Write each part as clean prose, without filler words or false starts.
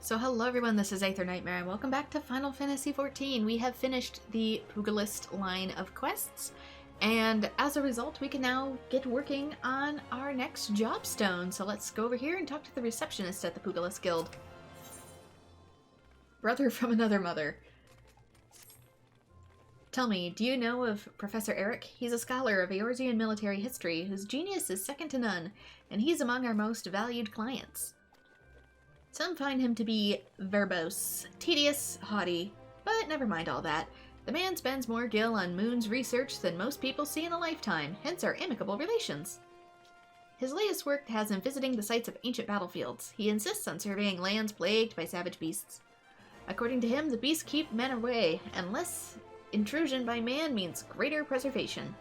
So hello everyone, this is AetherNightmare and welcome back to Final Fantasy XIV. We have finished the Pugalist line of quests, and as a result we can now get working on our next job stone. So let's go over here and talk to the receptionist at the Pugalist Guild. Brother from another mother. Tell me, do you know of Professor Eric? He's a scholar of Eorzean military history whose genius is second to none, and he's among our most valued clients. Some find him to be verbose, tedious, haughty, but never mind all that. The man spends more gil on Moon's research than most people see in a lifetime, hence our amicable relations. His latest work has him visiting the sites of ancient battlefields. He insists on surveying lands plagued by savage beasts. According to him, the beasts keep men away, and less intrusion by man means greater preservation.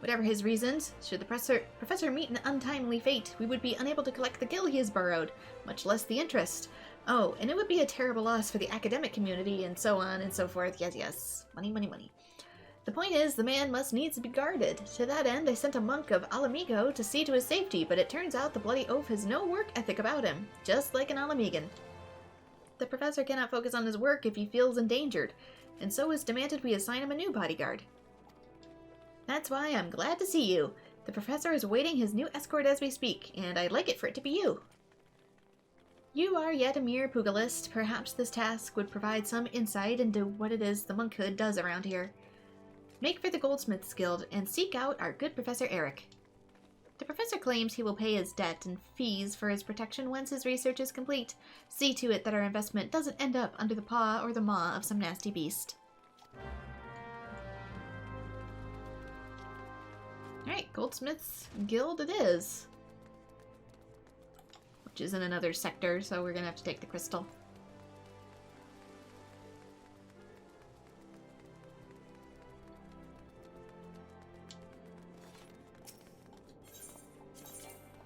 Whatever his reasons, should the professor meet an untimely fate, we would be unable to collect the gil he has borrowed, much less the interest. Oh, and it would be a terrible loss for the academic community, and so on and so forth. Yes, yes. Money, money, money. The point is, the man must needs be guarded. To that end, I sent a monk of Alamigo to see to his safety, but it turns out the bloody oaf has no work ethic about him, just like an Alamigan. The professor cannot focus on his work if he feels endangered, and so has demanded we assign him a new bodyguard. That's why I'm glad to see you. The professor is awaiting his new escort as we speak, and I'd like it for it to be you. You are yet a mere Pugalist. Perhaps this task would provide some insight into what it is the monkhood does around here. Make for the Goldsmiths Guild and seek out our good Professor Eric. The professor claims he will pay his debt and fees for his protection once his research is complete. See to it that our investment doesn't end up under the paw or the maw of some nasty beast. Alright, Goldsmiths Guild it is. Which is in another sector, so we're gonna have to take the crystal.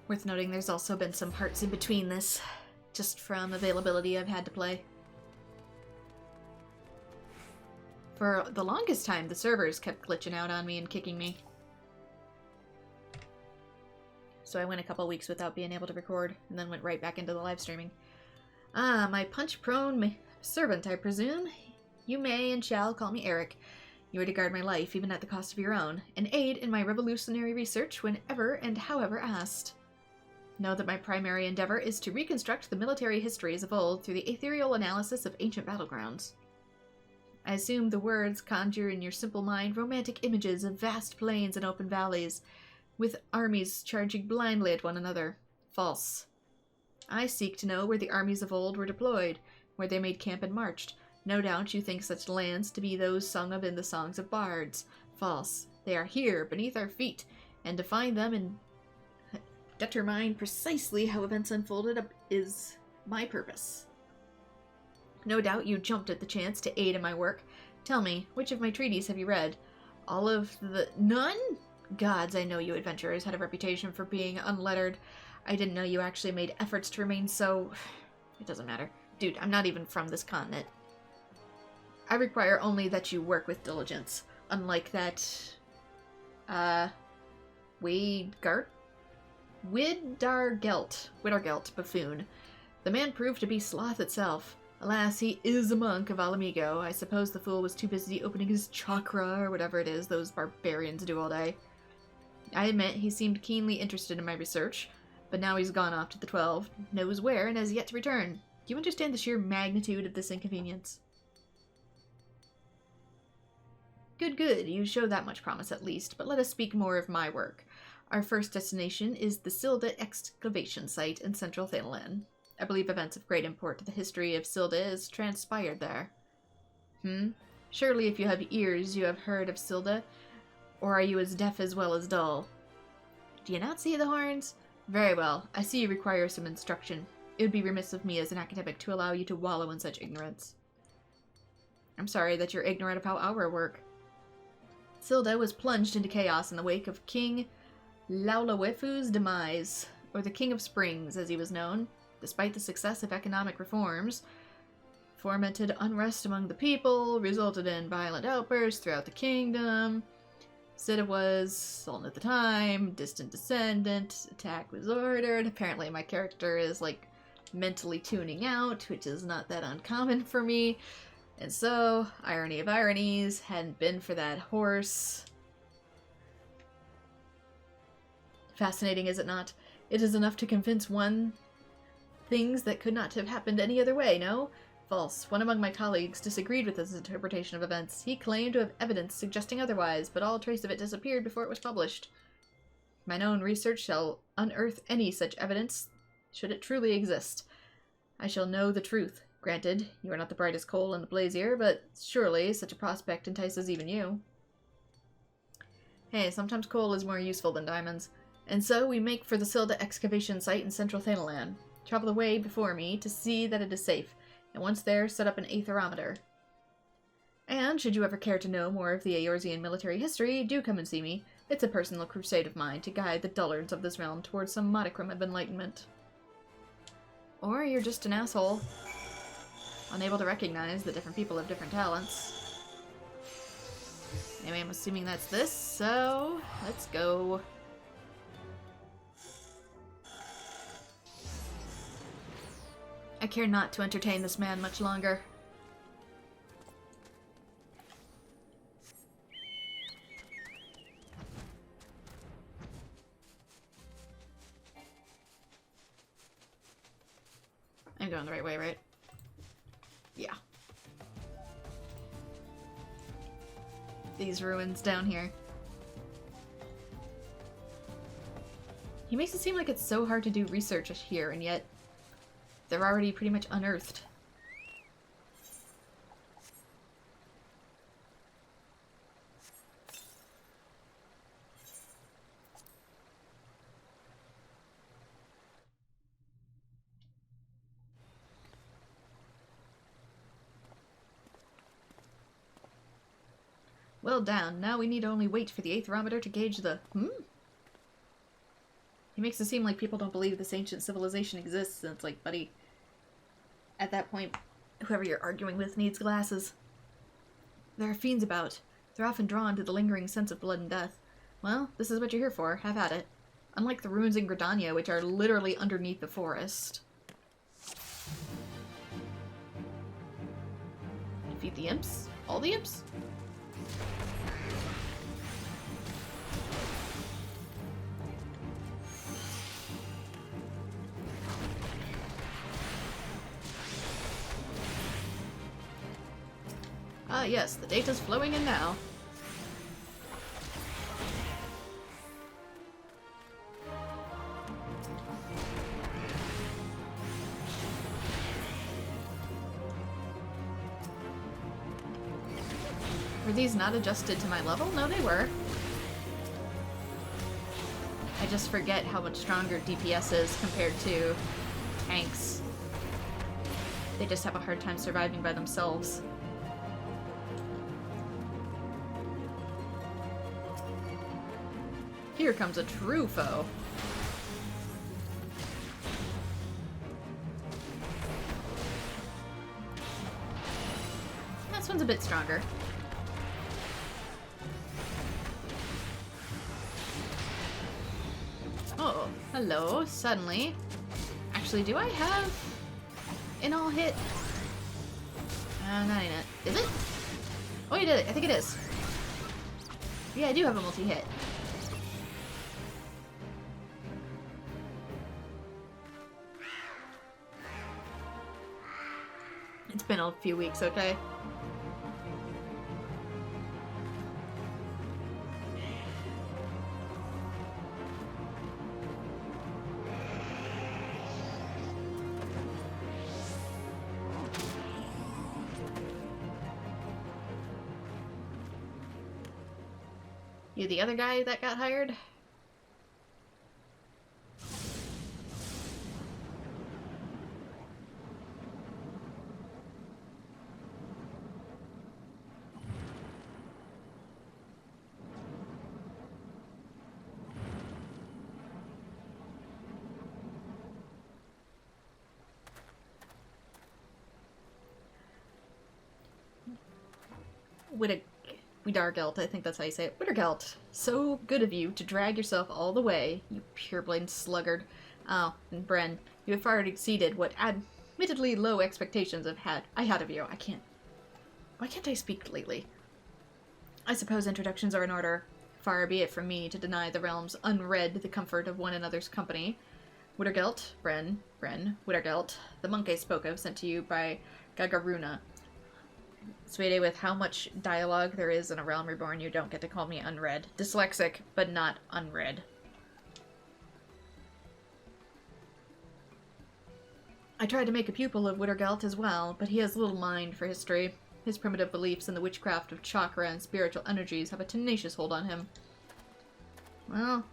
Worth noting, there's also been some parts in between this, just from availability I've had to play. For the longest time, the servers kept glitching out on me and kicking me. So I went a couple weeks without being able to record, and then went right back into the live streaming. Ah, my punch-prone servant, I presume? You may and shall call me Eric. You are to guard my life, even at the cost of your own, and aid in my revolutionary research whenever and however asked. Know that my primary endeavor is to reconstruct the military histories of old through the ethereal analysis of ancient battlegrounds. I assume the words conjure in your simple mind romantic images of vast plains and open valleys, with armies charging blindly at one another. False. I seek to know where the armies of old were deployed, where they made camp and marched. No doubt you think such lands to be those sung of in the songs of bards. False. They are here, beneath our feet, and to find them and determine precisely how events unfolded is my purpose. No doubt you jumped at the chance to aid in my work. Tell me, which of my treaties have you read? All of the... None? Gods, I know you adventurers had a reputation for being unlettered. I didn't know you actually made efforts to remain so... It doesn't matter. Dude, I'm not even from this continent. I require only that you work with diligence. Unlike that... Widdargelt buffoon. The man proved to be sloth itself. Alas, he is a monk of Alamigo. I suppose the fool was too busy opening his chakra, or whatever it is those barbarians do all day. I admit he seemed keenly interested in my research, but now he's gone off to the 12, knows where, and has yet to return. Do you understand the sheer magnitude of this inconvenience? Good, good. You show that much promise at least, but let us speak more of my work. Our first destination is the Silda excavation site in central Thanalan. I believe events of great import to the history of Silda is transpired there. Surely if you have ears you have heard of Silda, or are you as deaf as well as dull? Do you not see the horns? Very well, I see you require some instruction. It would be remiss of me as an academic to allow you to wallow in such ignorance. I'm sorry that you're ignorant of how our work. Silda was plunged into chaos in the wake of King Laulawefu's demise, or the King of Springs as he was known. Despite the success of economic reforms, fomented unrest among the people, resulted in violent outbursts throughout the kingdom. Sida was Sultan at the time, distant descendant, attack was ordered. Apparently my character is like mentally tuning out, which is not that uncommon for me. And so, irony of ironies, hadn't been for that horse. Fascinating, is it not? It is enough to convince one things that could not have happened any other way, no? False. One among my colleagues disagreed with this interpretation of events. He claimed to have evidence suggesting otherwise, but all trace of it disappeared before it was published. My own research shall unearth any such evidence, should it truly exist. I shall know the truth. Granted, you are not the brightest coal in the brazier, but surely such a prospect entices even you. Hey, sometimes coal is more useful than diamonds. And so we make for the Silda excavation site in central Thanalan. Travel the way before me to see that it is safe, and once there, set up an aetherometer. And, should you ever care to know more of the Eorzean military history, do come and see me. It's a personal crusade of mine to guide the dullards of this realm towards some modicum of enlightenment. Or you're just an asshole, unable to recognize that different people have different talents. Anyway, I'm assuming that's this, so let's go. I care not to entertain this man much longer. I'm going the right way, right? Yeah. These ruins down here. He makes it seem like it's so hard to do research here, and yet they're already pretty much unearthed. Well down. Now we need to only wait for the aetherometer to gauge the... He makes it seem like people don't believe this ancient civilization exists, and it's like, buddy, at that point, whoever you're arguing with needs glasses. There are fiends about. They're often drawn to the lingering sense of blood and death. Well, this is what you're here for. Have at it. Unlike the ruins in Gridania, which are literally underneath the forest. Defeat the imps? All the imps? Ah, yes, the data's flowing in now. Were these not adjusted to my level? No, they were. I just forget how much stronger DPS is compared to tanks. They just have a hard time surviving by themselves. Here comes a true foe. This one's a bit stronger. Oh, hello, suddenly. Actually, do I have an all hit? Not in it. Is it? Oh, you did it. I think it is. Yeah, I do have a multi-hit. It's been a few weeks, okay? You the other guy that got hired? Widargelt, I think that's how you say it. Widargelt, so good of you to drag yourself all the way, you pureblood sluggard. Oh, and Bren, you have far exceeded what admittedly low expectations I had of you. Why can't I speak lately? I suppose introductions are in order. Far be it from me to deny the realms unread the comfort of one another's company. Wittergelt, Bren, Wittergelt, the monk I spoke of sent to you by Gagaruna. Swede, with how much dialogue there is in a realm reborn, you don't get to call me unread. Dyslexic, but not unread. I tried to make a pupil of Wittergelt as well, but he has little mind for history. His primitive beliefs in the witchcraft of chakra and spiritual energies have a tenacious hold on him. Well,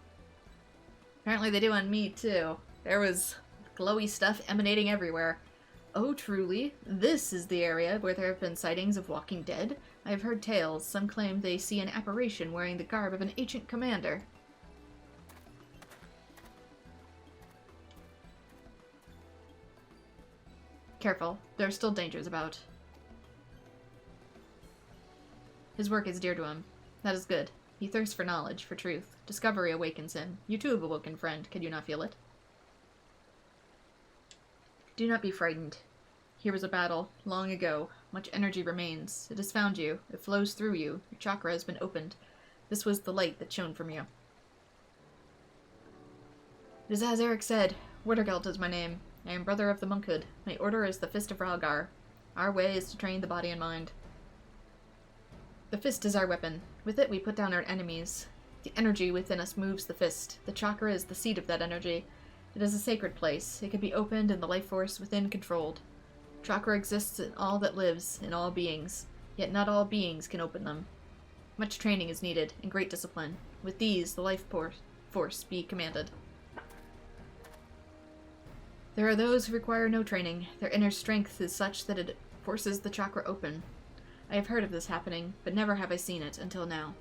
apparently they do on me, too. There was glowy stuff emanating everywhere. Oh, truly? This is the area where there have been sightings of walking dead? I have heard tales. Some claim they see an apparition wearing the garb of an ancient commander. Careful. There are still dangers about. His work is dear to him. That is good. He thirsts for knowledge, for truth. Discovery awakens him. You too have awoken, friend. Can you not feel it? Do not be frightened. Here was a battle, long ago. Much energy remains. It has found you. It flows through you. Your chakra has been opened. This was the light that shone from you. It is as Eric said. Wittergelt is my name. I am brother of the monkhood. My order is the Fist of Ralgar. Our way is to train the body and mind. The fist is our weapon. With it we put down our enemies. The energy within us moves the fist. The chakra is the seat of that energy. It is a sacred place. It can be opened and the life force within controlled. Chakra exists in all that lives, in all beings. Yet not all beings can open them. Much training is needed, and great discipline. With these, the life force be commanded. There are those who require no training. Their inner strength is such that it forces the chakra open. I have heard of this happening, but never have I seen it until now.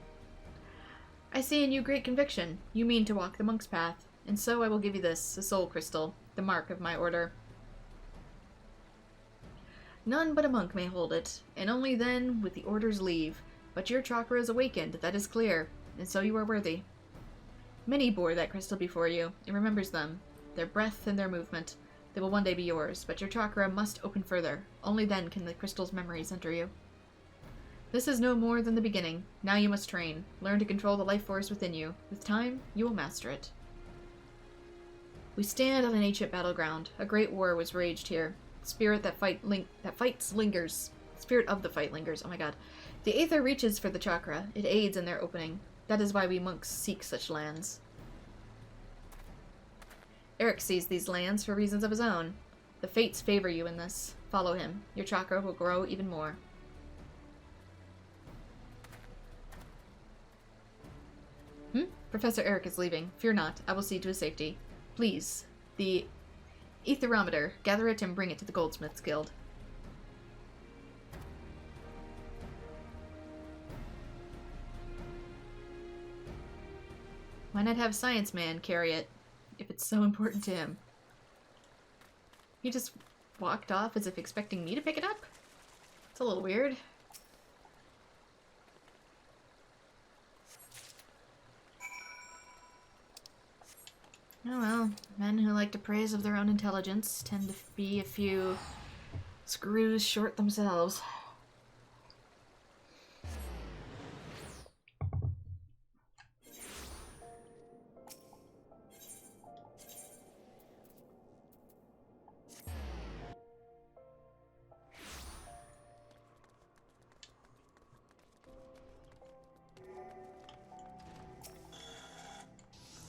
I see in you great conviction. You mean to walk the monk's path, and so I will give you this, a soul crystal, the mark of my order. None but a monk may hold it, and only then with the order's leave. But your chakra is awakened, that is clear, and so you are worthy. Many bore that crystal before you. It remembers them, their breath and their movement. They will one day be yours, but your chakra must open further. Only then can the crystal's memories enter you. This is no more than the beginning. Now you must train. Learn to control the life force within you. With time, you will master it. We stand on an ancient battleground. A great war was waged here. Spirit that fights lingers. Spirit of the fight lingers. Oh my god. The aether reaches for the chakra. It aids in their opening. That is why we monks seek such lands. Eric sees these lands for reasons of his own. The fates favor you in this. Follow him. Your chakra will grow even more. Professor Eric is leaving. Fear not. I will see to his safety. Please. The aetherometer. Gather it and bring it to the Goldsmiths Guild. Why not have Science Man carry it, if it's so important to him? He just walked off as if expecting me to pick it up? It's a little weird. Oh well, men who like to praise of their own intelligence tend to be a few screws short themselves.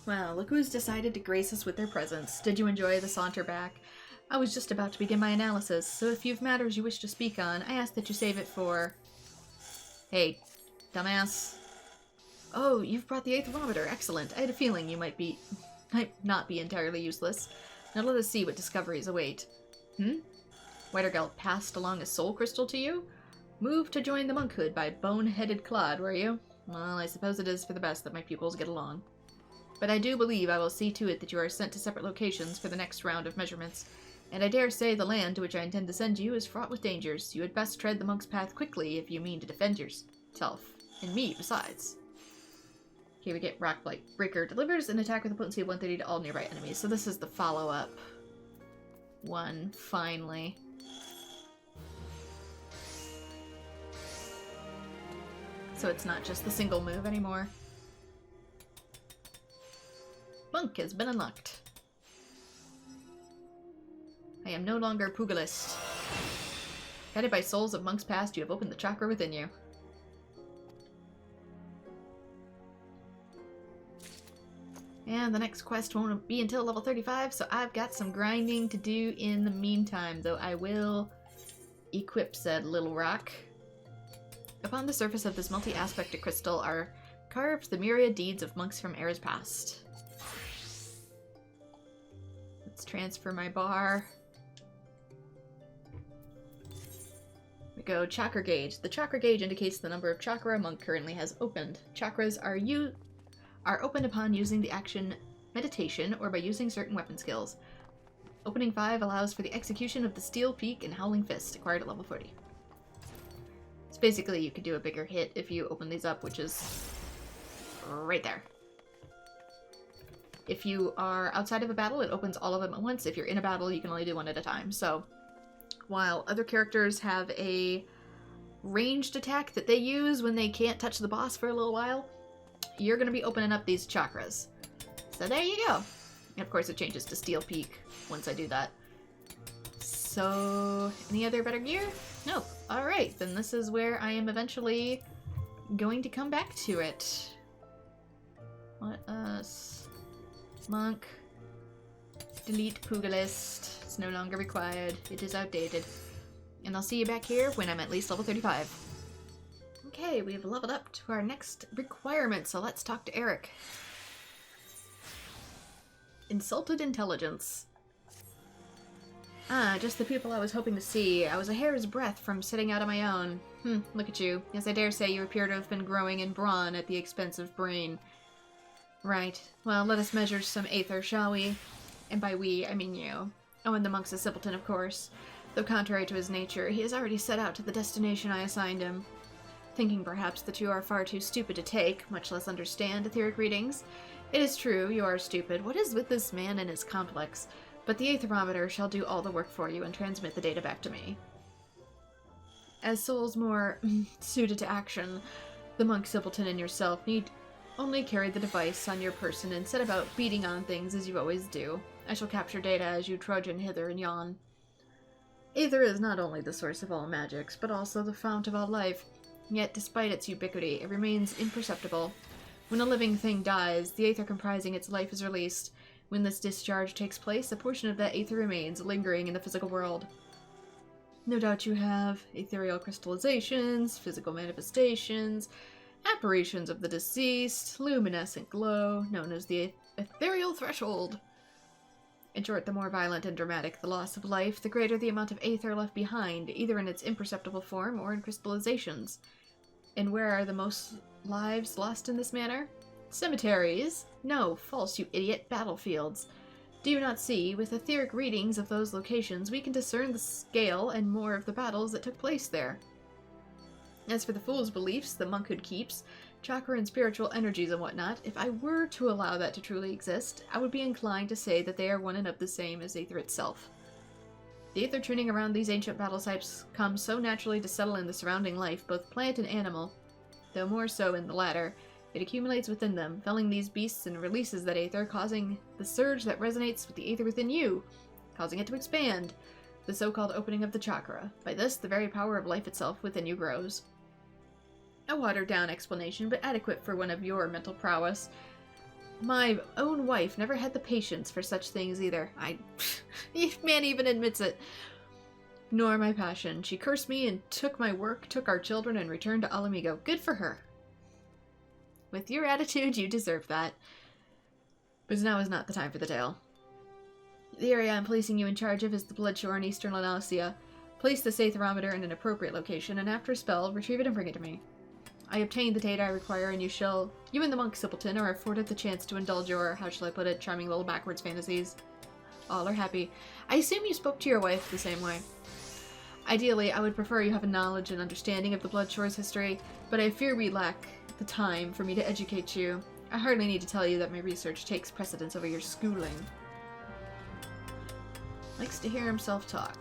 Well, look who's decided to grace us with their presence. Did you enjoy the saunter back? I was just about to begin my analysis, so if you've matters you wish to speak on, I ask that you save it for... Hey, dumbass. Oh, you've brought the aetherometer. Excellent. I had a feeling you might not be entirely useless. Now let us see what discoveries await. Wittergelt passed along a soul crystal to you? Moved to join the monkhood by bone-headed clod, were you? Well, I suppose it is for the best that my pupils get along. But I do believe I will see to it that you are sent to separate locations for the next round of measurements, and I dare say the land to which I intend to send you is fraught with dangers. You had best tread the monk's path quickly if you mean to defend yourself, and me besides. Okay, we get Rock Blight Breaker. Delivers an attack with a potency of 130 to all nearby enemies. So this is the follow-up one, finally. So it's not just the single move anymore. Monk has been unlocked. I am no longer Pugilist. Guided by souls of monks past, you have opened the chakra within you. And the next quest won't be until level 35, so I've got some grinding to do in the meantime, though I will equip said little rock. Upon the surface of this multi-aspected crystal are carved the myriad deeds of monks from eras past. Let's transfer my bar. We go chakra gauge. The chakra gauge indicates the number of chakra a monk currently has opened. Chakras are opened upon using the action meditation or by using certain weapon skills. Opening 5 allows for the execution of the Steel Peak and Howling Fist, acquired at level 40. So basically you could do a bigger hit if you open these up, which is right there. If you are outside of a battle, it opens all of them at once. If you're in a battle, you can only do one at a time. So while other characters have a ranged attack that they use when they can't touch the boss for a little while, you're going to be opening up these chakras. So there you go. And of course it changes to Steel Peak once I do that. So, any other better gear? Nope. Alright, then this is where I am eventually going to come back to it. Let us... Monk. Delete Pugilist. It's no longer required. It is outdated. And I'll see you back here when I'm at least level 35. Okay, we've leveled up to our next requirement, so let's talk to Eric. Insulted intelligence. Ah, just the people I was hoping to see. I was a hair's breadth from setting out on my own. Look at you. Yes, I dare say you appear to have been growing in brawn at the expense of brain. Right. Well, let us measure some aether, shall we? And by we, I mean you. Oh, and the monk's a simpleton, of course. Though contrary to his nature, he has already set out to the destination I assigned him. Thinking perhaps that you are far too stupid to take, much less understand, etheric readings. It is true, you are stupid. What is with this man and his complex? But the aetherometer shall do all the work for you and transmit the data back to me. As souls more suited to action, the monk simpleton and yourself need only carry the device on your person and set about beating on things as you always do. I shall capture data as you trudge in hither and yon. Aether is not only the source of all magics, but also the fount of all life. Yet, despite its ubiquity, it remains imperceptible. When a living thing dies, the aether comprising its life is released. When this discharge takes place, a portion of that aether remains, lingering in the physical world. No doubt you have ethereal crystallizations, physical manifestations, apparitions of the deceased, luminescent glow, known as the ethereal threshold. In short, the more violent and dramatic the loss of life, the greater the amount of aether left behind, either in its imperceptible form or in crystallizations. And where are the most lives lost in this manner? Cemeteries? No, false, you idiot. Battlefields. Do you not see? With etheric readings of those locations, we can discern the scale and more of the battles that took place there. As for the fool's beliefs the monkhood keeps, chakra and spiritual energies and whatnot, if I were to allow that to truly exist, I would be inclined to say that they are one and of the same as aether itself. The aether tuning around these ancient battle sites comes so naturally to settle in the surrounding life, both plant and animal, though more so in the latter. It accumulates within them, felling these beasts and releases that aether, causing the surge that resonates with the aether within you, causing it to expand, the so-called opening of the chakra. By this, the very power of life itself within you grows. A watered-down explanation, but adequate for one of your mental prowess. My own wife never had the patience for such things either. Man even admits it. Nor my passion. She cursed me and took my work, took our children, and returned to Alamigo. Good for her. With your attitude, you deserve that. But now is not the time for the tale. The area I'm placing you in charge of is the Bloodshore in eastern Lanausia. Place the aetherometer in an appropriate location, and after a spell, retrieve it and bring it to me. I obtained the data I require, and you and the monk simpleton are afforded the chance to indulge your, how shall I put it, charming little backwards fantasies. All are happy. I assume you spoke to your wife the same way. Ideally, I would prefer you have a knowledge and understanding of the Bloodshore's history, but I fear we lack the time for me to educate you. I hardly need to tell you that my research takes precedence over your schooling. Likes to hear himself talk.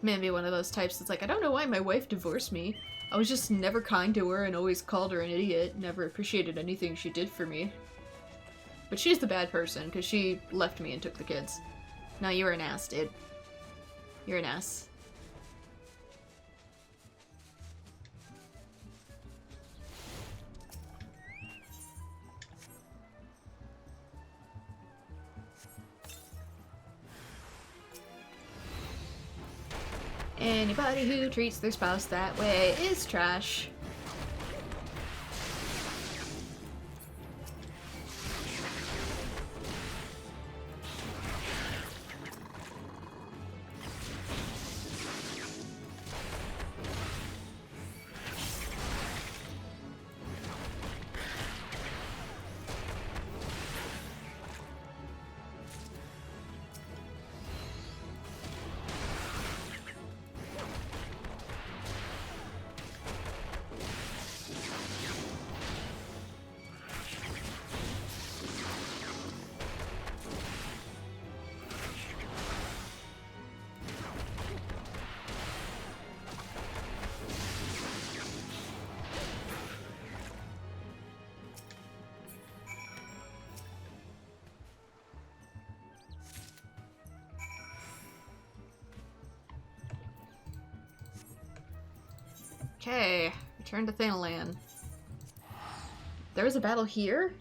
Maybe one of those types that's like, I don't know why my wife divorced me. I was just never kind to her and always called her an idiot. Never appreciated anything she did for me. But she's the bad person, because she left me and took the kids. No, you're an ass, dude. You're an ass. Anybody who treats their spouse that way is trash. Okay, return to Thanalan. There was a battle here?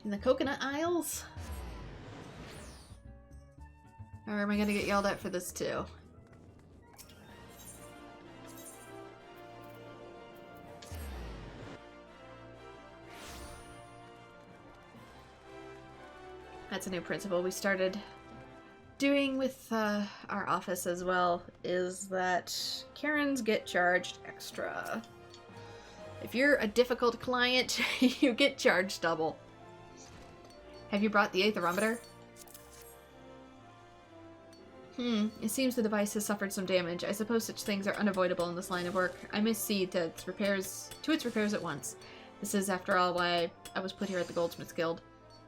In the Coconut Isles? Or am I gonna get yelled at for this too? That's a new principle we started doing with our office as well, is that Karens get charged extra. If you're a difficult client, you get charged double. Have you brought the aetherometer? It seems the device has suffered some damage. I suppose such things are unavoidable in this line of work. I must see to its repairs at once. This is, after all, why I was put here at the Goldsmiths Guild.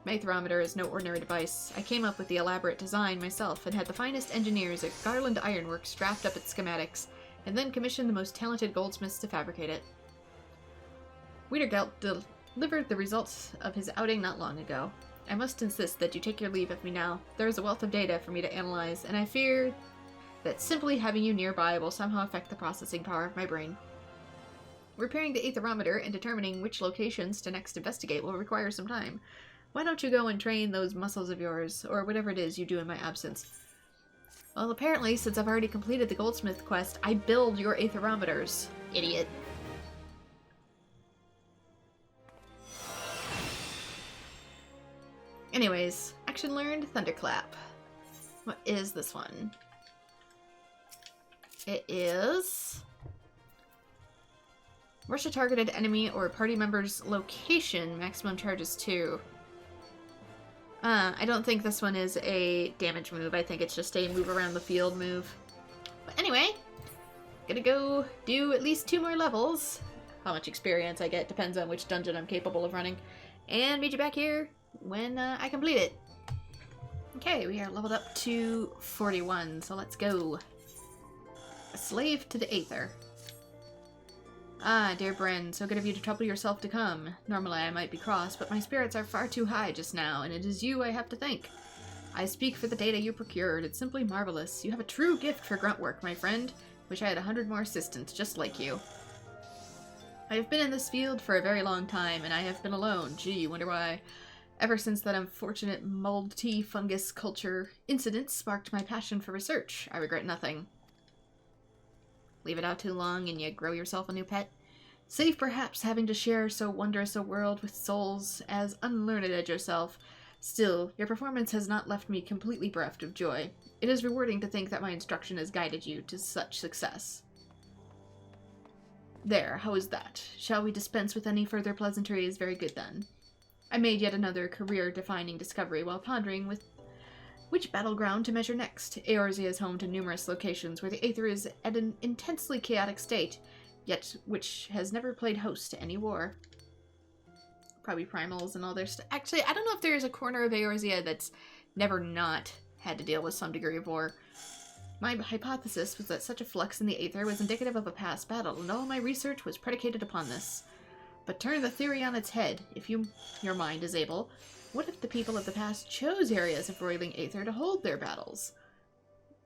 My aetherometer is no ordinary device. I came up with the elaborate design myself and had the finest engineers at Garland Ironworks draft up its schematics, and then commissioned the most talented goldsmiths to fabricate it. Wiedergelt delivered the results of his outing not long ago. I must insist that you take your leave of me now. There is a wealth of data for me to analyze, and I fear that simply having you nearby will somehow affect the processing power of my brain. Repairing the aetherometer and determining which locations to next investigate will require some time. Why don't you go and train those muscles of yours, or whatever it is you do in my absence? Well, apparently, since I've already completed the goldsmith quest, I build your aetherometers, idiot. Anyways, action learned, Thunderclap. What is this one? It is... rush a targeted enemy or party member's location, maximum charges 2. I don't think this one is a damage move. I think it's just a move around the field move. But anyway, gonna go do at least 2 more levels. How much experience I get depends on which dungeon I'm capable of running. And meet you back here when I complete it. Okay, we are leveled up to 41, so let's go. A slave to the Aether. Ah, dear Bryn, so good of you to trouble yourself to come. Normally I might be cross, but my spirits are far too high just now, and it is you I have to thank. I speak for the data you procured. It's simply marvelous. You have a true gift for grunt work, my friend. Wish I had 100 more assistants just like you. I have been in this field for a very long time, and I have been alone. Gee, wonder why. Ever since that unfortunate mold tea fungus culture incident sparked my passion for research, I regret nothing. Leave it out too long and you grow yourself a new pet? Save perhaps having to share so wondrous a world with souls as unlearned as yourself. Still, your performance has not left me completely bereft of joy. It is rewarding to think that my instruction has guided you to such success. There, how is that? Shall we dispense with any further pleasantries? Very good then. I made yet another career-defining discovery while pondering with which battleground to measure next. Eorzea is home to numerous locations where the Aether is at an intensely chaotic state, yet which has never played host to any war. Probably primals and all their stuff. Actually, I don't know if there's a corner of Eorzea that's never not had to deal with some degree of war. My hypothesis was that such a flux in the Aether was indicative of a past battle, and all my research was predicated upon this. But turn the theory on its head, if your mind is able. What if the people of the past chose areas of roiling Aether to hold their battles?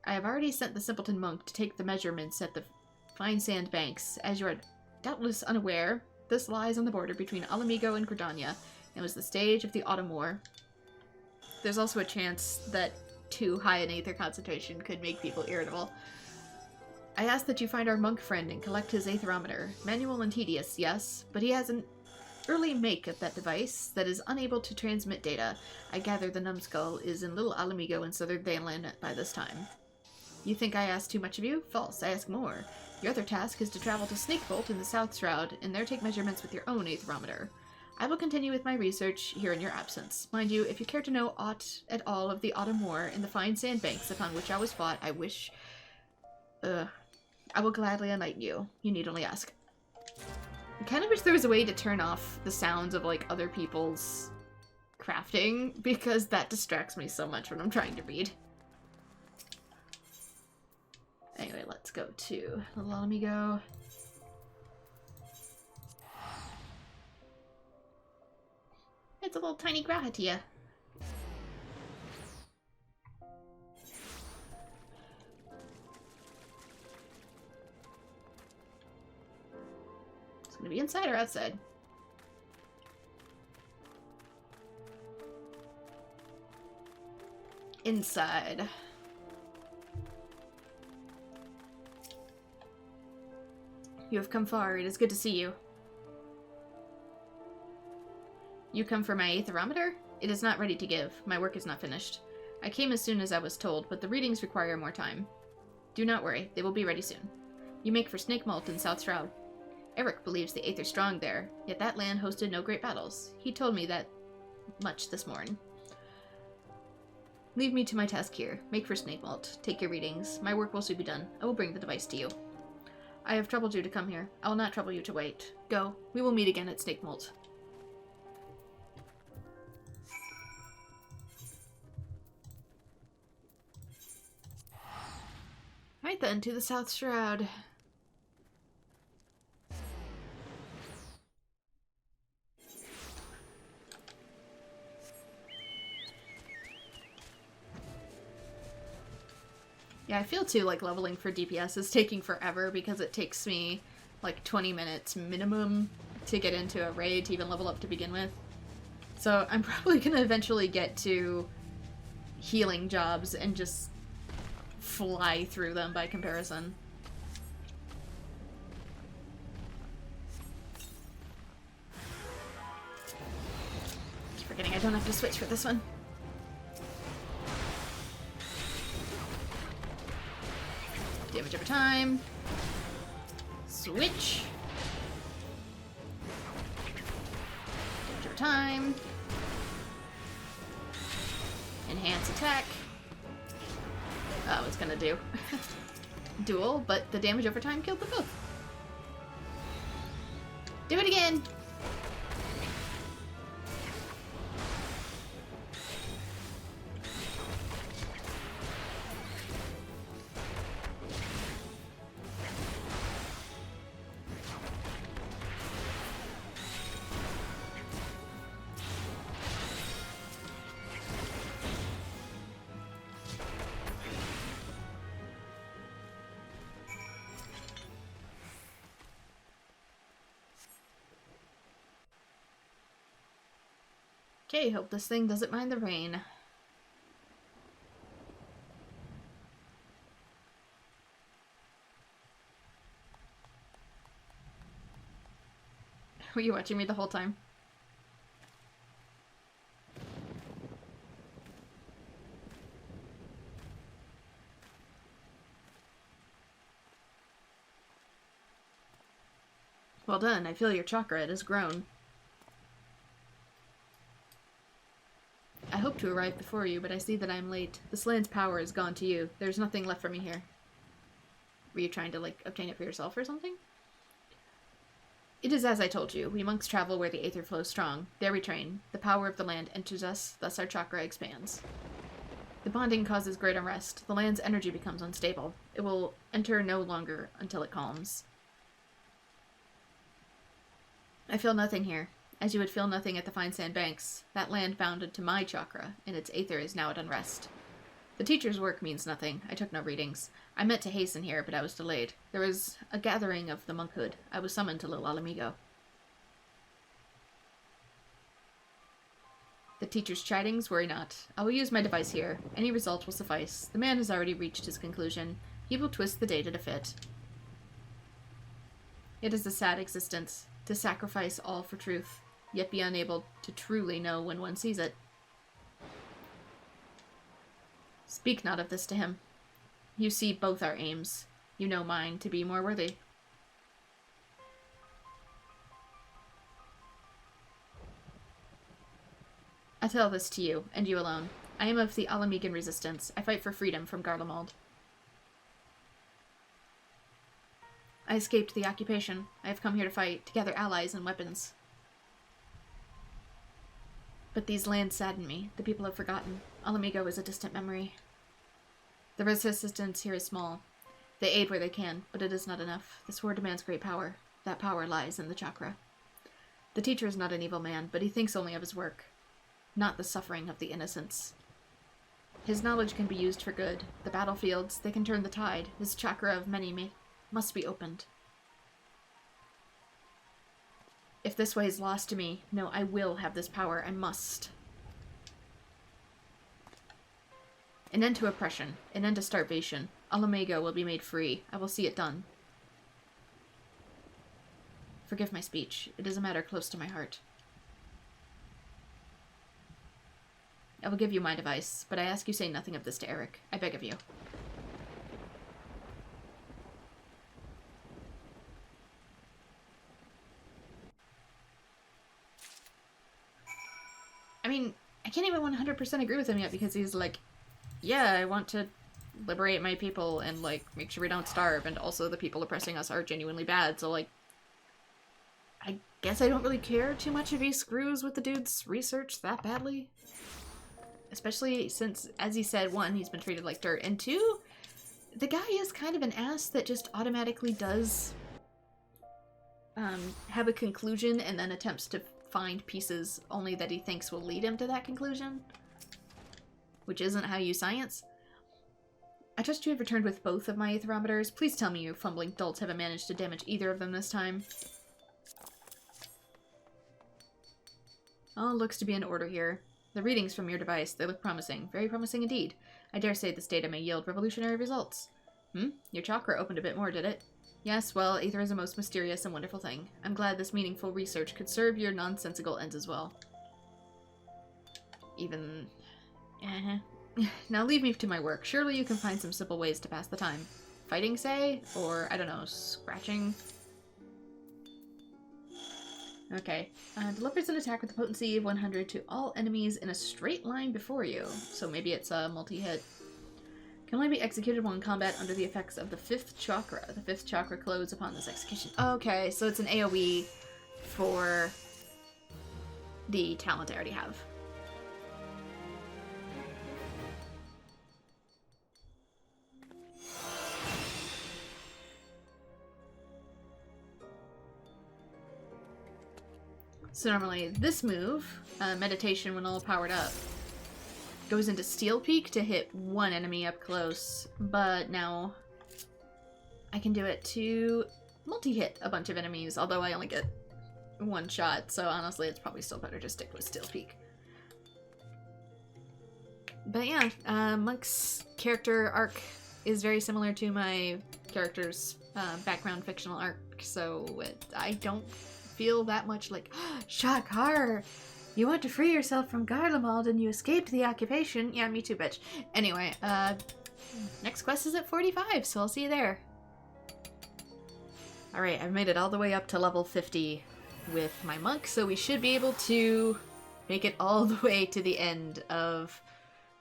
I have already sent the simpleton monk to take the measurements at the fine sand banks. As you are doubtless unaware, this lies on the border between Alamigo and Gridania, and was the stage of the Autumn War. There's also a chance that too high an Aether concentration could make people irritable. I ask that you find our monk friend and collect his aetherometer. Manual and tedious, yes, but he has an early make of that device that is unable to transmit data. I gather the numbskull is in Little Alamigo in southern Vaneland by this time. You think I ask too much of you? False, I ask more. Your other task is to travel to Snakebolt in the South Shroud, and there take measurements with your own aetherometer. I will continue with my research here in your absence. Mind you, if you care to know aught at all of the Autumn War and the fine sandbanks upon which I was fought, I will gladly enlighten you. You need only ask. I kind of wish there was a way to turn off the sounds of, like, other people's crafting, because that distracts me so much when I'm trying to read. Anyway, let's go to Little Alamigo. It's a little tiny Grahatia. It's gonna be inside or outside? Inside. You have come far. It is good to see you. You come for my aetherometer? It is not ready to give. My work is not finished. I came as soon as I was told, but the readings require more time. Do not worry. They will be ready soon. You make for Snakebolt in South Shroud. Eric believes the Aether strong there, yet that land hosted no great battles. He told me that much this morning. Leave me to my task here. Make for Snakebolt. Take your readings. My work will soon be done. I will bring the device to you. I have troubled you to come here. I will not trouble you to wait. Go. We will meet again at Snakebolt. Right then, to the South Shroud. Yeah, I feel too like leveling for DPS is taking forever because it takes me like 20 minutes minimum to get into a raid to even level up to begin with. So I'm probably gonna eventually get to healing jobs and just fly through them by comparison. Keep forgetting I don't have to switch for this one. Damage over time. Switch. Damage over time. Enhance attack. That was gonna do. Duel, but the damage over time killed them both. Do it again! Okay, hope this thing doesn't mind the rain. Were you watching me the whole time? Well done, I feel your chakra, it has grown. to arrive before you, but I see that I am late. This land's power is gone to you. There's nothing left for me here. Were you trying to, like, obtain it for yourself or something? It is as I told you. We monks travel where the aether flows strong. There we train. The power of the land enters us, thus our chakra expands. The bonding causes great unrest. The land's energy becomes unstable. It will enter no longer until it calms. I feel nothing here. As you would feel nothing at the fine sand banks. That land bounded to my chakra, and its aether is now at unrest. The teacher's work means nothing. I took no readings. I meant to hasten here, but I was delayed. There was a gathering of the monkhood. I was summoned to Little Alamigo. The teacher's chidings? Worry not. I will use my device here. Any result will suffice. The man has already reached his conclusion. He will twist the data to fit. It is a sad existence, to sacrifice all for truth, yet be unable to truly know when one sees it. Speak not of this to him. You see both our aims. You know mine to be more worthy. I tell this to you, and you alone. I am of the Alamigan resistance. I fight for freedom from Garlemald. I escaped the occupation. I have come here to fight, to gather allies and weapons. But these lands sadden me. The people have forgotten. Alamigo is a distant memory. The resistance here is small. They aid where they can, but it is not enough. This war demands great power. That power lies in the chakra. The teacher is not an evil man, but he thinks only of his work, not the suffering of the innocents. His knowledge can be used for good. The battlefields, they can turn the tide. His chakra of many must be opened. If this way is lost to me, no, I will have this power. I must. An end to oppression. An end to starvation. Alamigo will be made free. I will see it done. Forgive my speech. It is a matter close to my heart. I will give you my device, but I ask you say nothing of this to Eric. I beg of you. I mean, I can't even 100% agree with him yet because he's like, yeah, I want to liberate my people and, like, make sure we don't starve, and also the people oppressing us are genuinely bad, so, like, I guess I don't really care too much if he screws with the dude's research that badly. Especially since, as he said, one, he's been treated like dirt, and two, the guy is kind of an ass that just automatically does have a conclusion and then attempts to find pieces only that he thinks will lead him to that conclusion. Which isn't how you science. I trust you have returned with both of my aetherometers. Please tell me you fumbling dolts haven't managed to damage either of them this time. All looks to be in order here. The readings from your device, they look promising. Very promising indeed. I dare say this data may yield revolutionary results. Your chakra opened a bit more, did it? Yes, well, aether is a most mysterious and wonderful thing. I'm glad this meaningful research could serve your nonsensical ends as well. Even... Now leave me to my work. Surely you can find some simple ways to pass the time. Fighting, say? Or, I don't know, scratching? Okay. Delivers an attack with a potency of 100 to all enemies in a straight line before you. So maybe it's a multi-hit. Can only be executed while in combat under the effects of the 5th chakra. The 5th chakra closes upon this execution. Okay, so it's an AoE for the talent I already have. So normally this move, meditation when all powered up, goes into Steel Peak to hit one enemy up close, but now I can do it to multi-hit a bunch of enemies, although I only get one shot, so honestly it's probably still better to stick with Steel Peak. But yeah, Monk's character arc is very similar to my character's background fictional arc, so I don't feel that much like, Shakar, you want to free yourself from Garlemald and you escaped the occupation. Yeah, me too, bitch. Anyway, next quest is at 45, so I'll see you there. Alright, I've made it all the way up to level 50 with my monk, so we should be able to Make it all the way to the end of...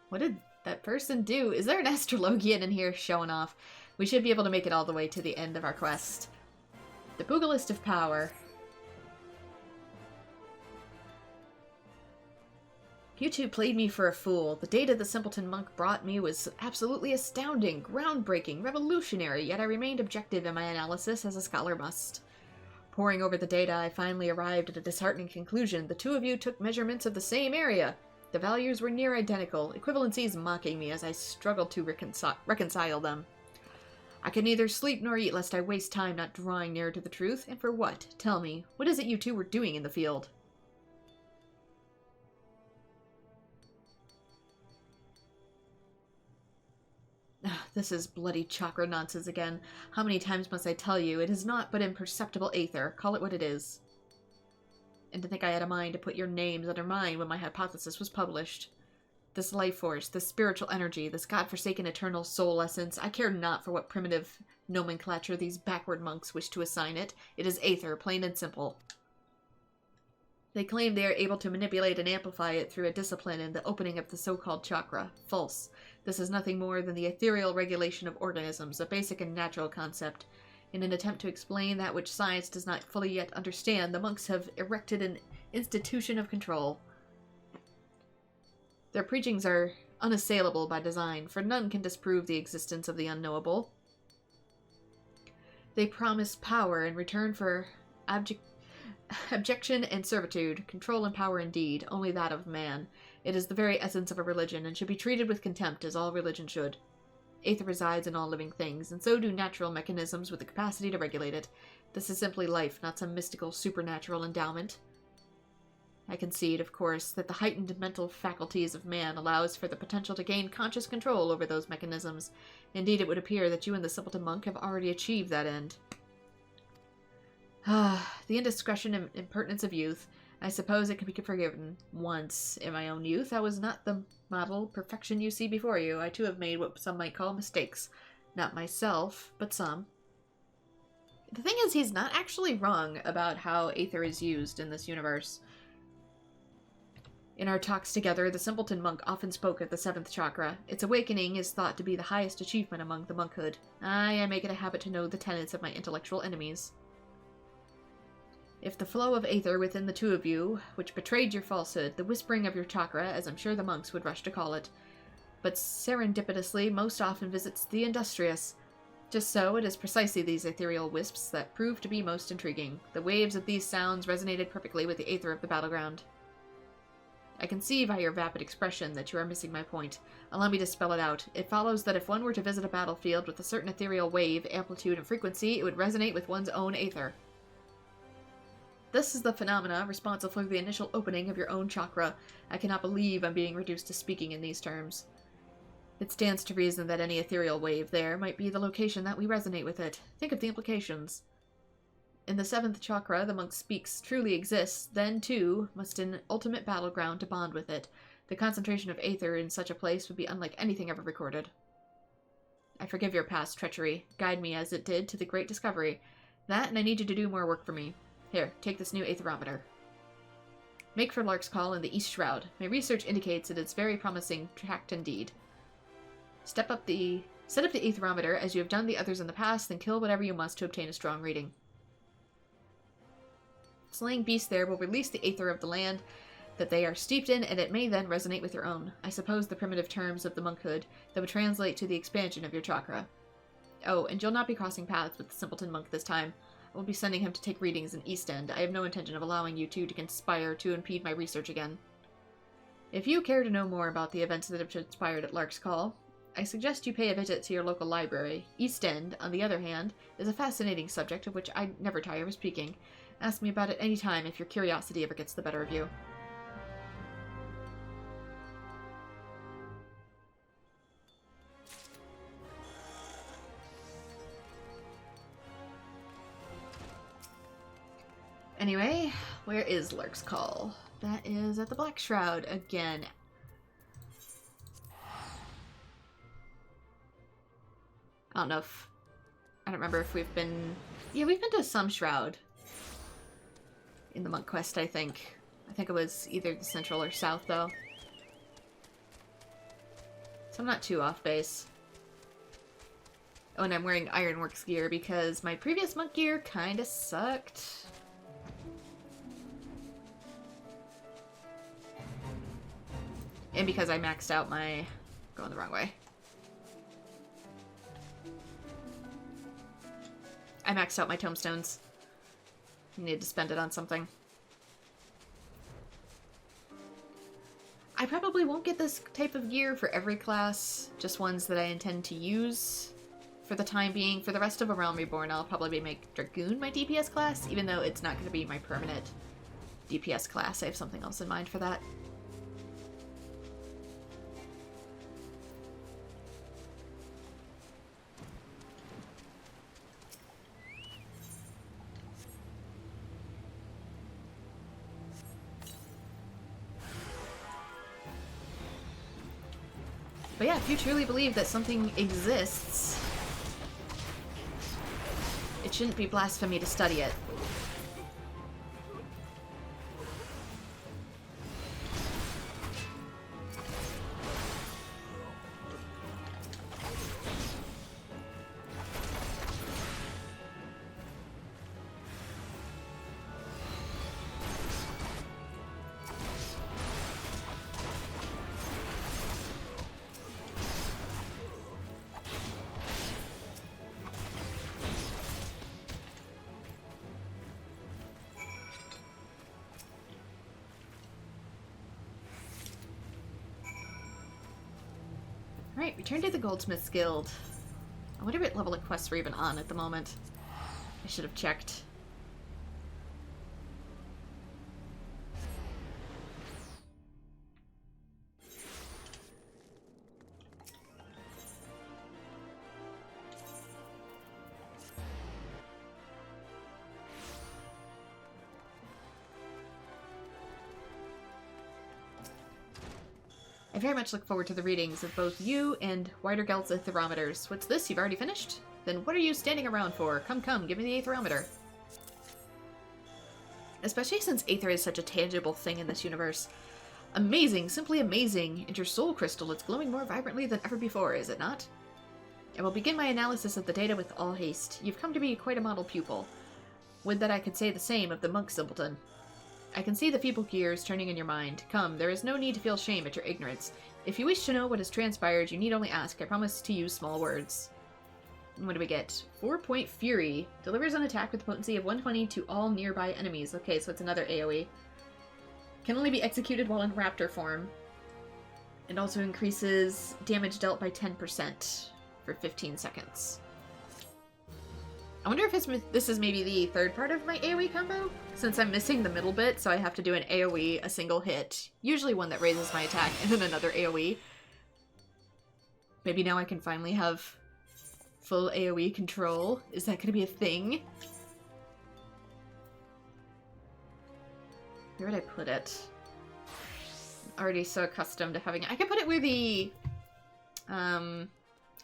What did that person do? Is there an astrologian in here showing off? We should be able to make it all the way to the end of our quest. The Pugilist of Power. You two played me for a fool. The data the simpleton monk brought me was absolutely astounding, groundbreaking, revolutionary, yet I remained objective in my analysis as a scholar must. Poring over the data, I finally arrived at a disheartening conclusion. The two of you took measurements of the same area. The values were near identical, equivalencies mocking me as I struggled to reconcile them. I could neither sleep nor eat lest I waste time not drawing nearer to the truth. And for what? Tell me, what is it you two were doing in the field? This is bloody chakra nonsense again. How many times must I tell you? It is not but imperceptible aether. Call it what it is. And to think I had a mind to put your names under mine when my hypothesis was published. This life force, this spiritual energy, this godforsaken eternal soul essence, I care not for what primitive nomenclature these backward monks wish to assign it. It is aether, plain and simple. They claim they are able to manipulate and amplify it through a discipline in the opening of the so-called chakra. False. This is nothing more than the ethereal regulation of organisms, a basic and natural concept. In an attempt to explain that which science does not fully yet understand, the monks have erected an institution of control. Their preachings are unassailable by design, for none can disprove the existence of the unknowable. They promise power in return for abjection and servitude, control and power indeed, only that of man. It is the very essence of a religion, and should be treated with contempt, as all religion should. Aether resides in all living things, and so do natural mechanisms with the capacity to regulate it. This is simply life, not some mystical, supernatural endowment. I concede, of course, that the heightened mental faculties of man allows for the potential to gain conscious control over those mechanisms. Indeed, it would appear that you and the simpleton monk have already achieved that end. The indiscretion and impertinence of youth. I suppose it can be forgiven. Once, in my own youth, I was not the model perfection you see before you. I too have made what some might call mistakes. Not myself, but some. The thing is, he's not actually wrong about how aether is used in this universe. In our talks together, the simpleton monk often spoke of the 7th chakra. Its awakening is thought to be the highest achievement among the monkhood. I make it a habit to know the tenets of my intellectual enemies. If the flow of aether within the two of you, which betrayed your falsehood, the whispering of your chakra, as I'm sure the monks would rush to call it, but serendipitously most often visits the industrious. Just so, it is precisely these ethereal wisps that prove to be most intriguing. The waves of these sounds resonated perfectly with the aether of the battleground. I can see by your vapid expression that you are missing my point. Allow me to spell it out. It follows that if one were to visit a battlefield with a certain ethereal wave, amplitude, and frequency, it would resonate with one's own aether. This is the phenomena responsible for the initial opening of your own chakra. I cannot believe I'm being reduced to speaking in these terms. It stands to reason that any ethereal wave there might be the location that we resonate with it. Think of the implications. In the 7th chakra, the monk speaks truly exists, then, too, must an ultimate battleground to bond with it. The concentration of aether in such a place would be unlike anything ever recorded. I forgive your past treachery. Guide me as it did to the great discovery. That, and I need you to do more work for me. Here, take this new aetherometer. Make for Lark's Call in the East Shroud. My research indicates it is very promising tract indeed. Set up the aetherometer as you have done the others in the past, then kill whatever you must to obtain a strong reading. Slaying beasts there will release the aether of the land that they are steeped in, and it may then resonate with your own. I suppose the primitive terms of the monkhood that would translate to the expansion of your chakra. Oh, and you'll not be crossing paths with the simpleton monk this time. I will be sending him to take readings in East End. I have no intention of allowing you two to conspire to impede my research again. If you care to know more about the events that have transpired at Lark's Call, I suggest you pay a visit to your local library. East End, on the other hand, is a fascinating subject of which I never tire of speaking. Ask me about it any time if your curiosity ever gets the better of you. Anyway, where is Lark's Call? That is at the Black Shroud again. I don't know if... I don't remember if we've been... Yeah, we've been to some Shroud. In the Monk Quest, I think. I think it was either the central or south, though. So I'm not too off base. Oh, and I'm wearing Ironworks gear because my previous monk gear kinda sucked. And because I maxed out my... going the wrong way. I maxed out my tomestones. I need to spend it on something. I probably won't get this type of gear for every class, just ones that I intend to use for the time being. For the rest of A Realm Reborn, I'll probably make Dragoon my DPS class, even though it's not going to be my permanent DPS class. I have something else in mind for that. But yeah, if you truly believe that something exists, it shouldn't be blasphemy to study it. Alright, return to the Goldsmith's Guild. I wonder what level of quests we're even on at the moment. I should have checked. I very much look forward to the readings of both you and Widergelt's Aetherometers. What's this? You've already finished? Then what are you standing around for? Come, come, give me the Aetherometer. Especially since Aether is such a tangible thing in this universe. Amazing, simply amazing. And your soul crystal is glowing more vibrantly than ever before, is it not? I will begin my analysis of the data with all haste. You've come to be quite a model pupil. Would that I could say the same of the monk simpleton. I can see the feeble gears turning in your mind. Come, there is no need to feel shame at your ignorance. If you wish to know what has transpired, you need only ask. I promise to use small words. And what do we get? 4-point Fury. Delivers an attack with potency of 120 to all nearby enemies. Okay, so it's another AoE. Can only be executed while in raptor form. It also increases damage dealt by 10% for 15 seconds. I wonder if this is maybe the third part of my AoE combo? Since I'm missing the middle bit, so I have to do an AoE, a single hit. Usually one that raises my attack, and then another AoE. Maybe now I can finally have full AoE control. Is that gonna be a thing? Where would I put it? I'm already so accustomed to having it. I could put it where the...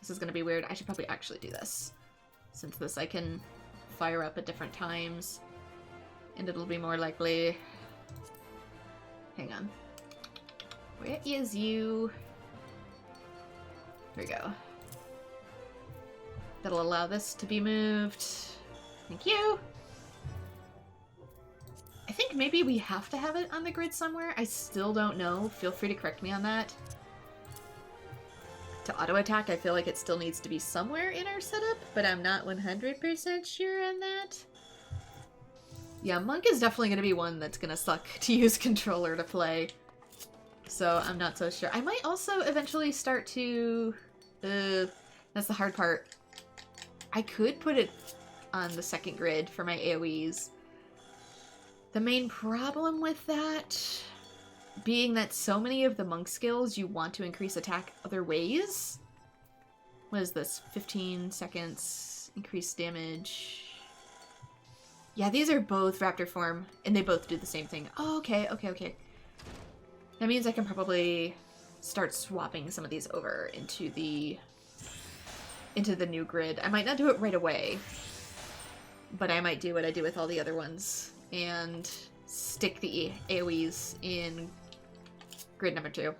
This is gonna be weird. I should probably actually do this. Since this I can fire up at different times. And it'll be more likely... Hang on. Where is you? Here we go. That'll allow this to be moved. Thank you! I think maybe we have to have it on the grid somewhere. I still don't know. Feel free to correct me on that. To auto-attack, I feel like it still needs to be somewhere in our setup, but I'm not 100% sure on that. Yeah, Monk is definitely going to be one that's going to suck to use controller to play. So I'm not so sure. I might also eventually start to... that's the hard part. I could put it on the second grid for my AoEs. The main problem with that... being that so many of the monk skills you want to increase attack other ways. What is this? 15 seconds, increased damage. Yeah, these are both raptor form, and they both do the same thing. Oh, okay, okay, okay. That means I can probably start swapping some of these over into the new grid. I might not do it right away, but I might do what I do with all the other ones, and stick the AoEs in grid number 2.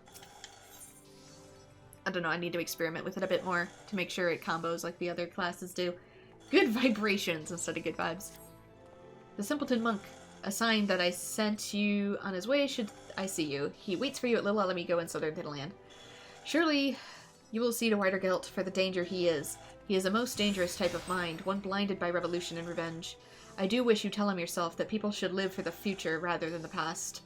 I don't know, I need to experiment with it a bit more to make sure it combos like the other classes do. Good vibrations instead of good vibes. The Simpleton Monk. A sign that I sent you on his way should I see you. He waits for you at Little Alamigo in southern Thanalan. Surely you will see to wider guilt for the danger he is. He is a most dangerous type of mind, one blinded by revolution and revenge. I do wish you tell him yourself that people should live for the future rather than the past.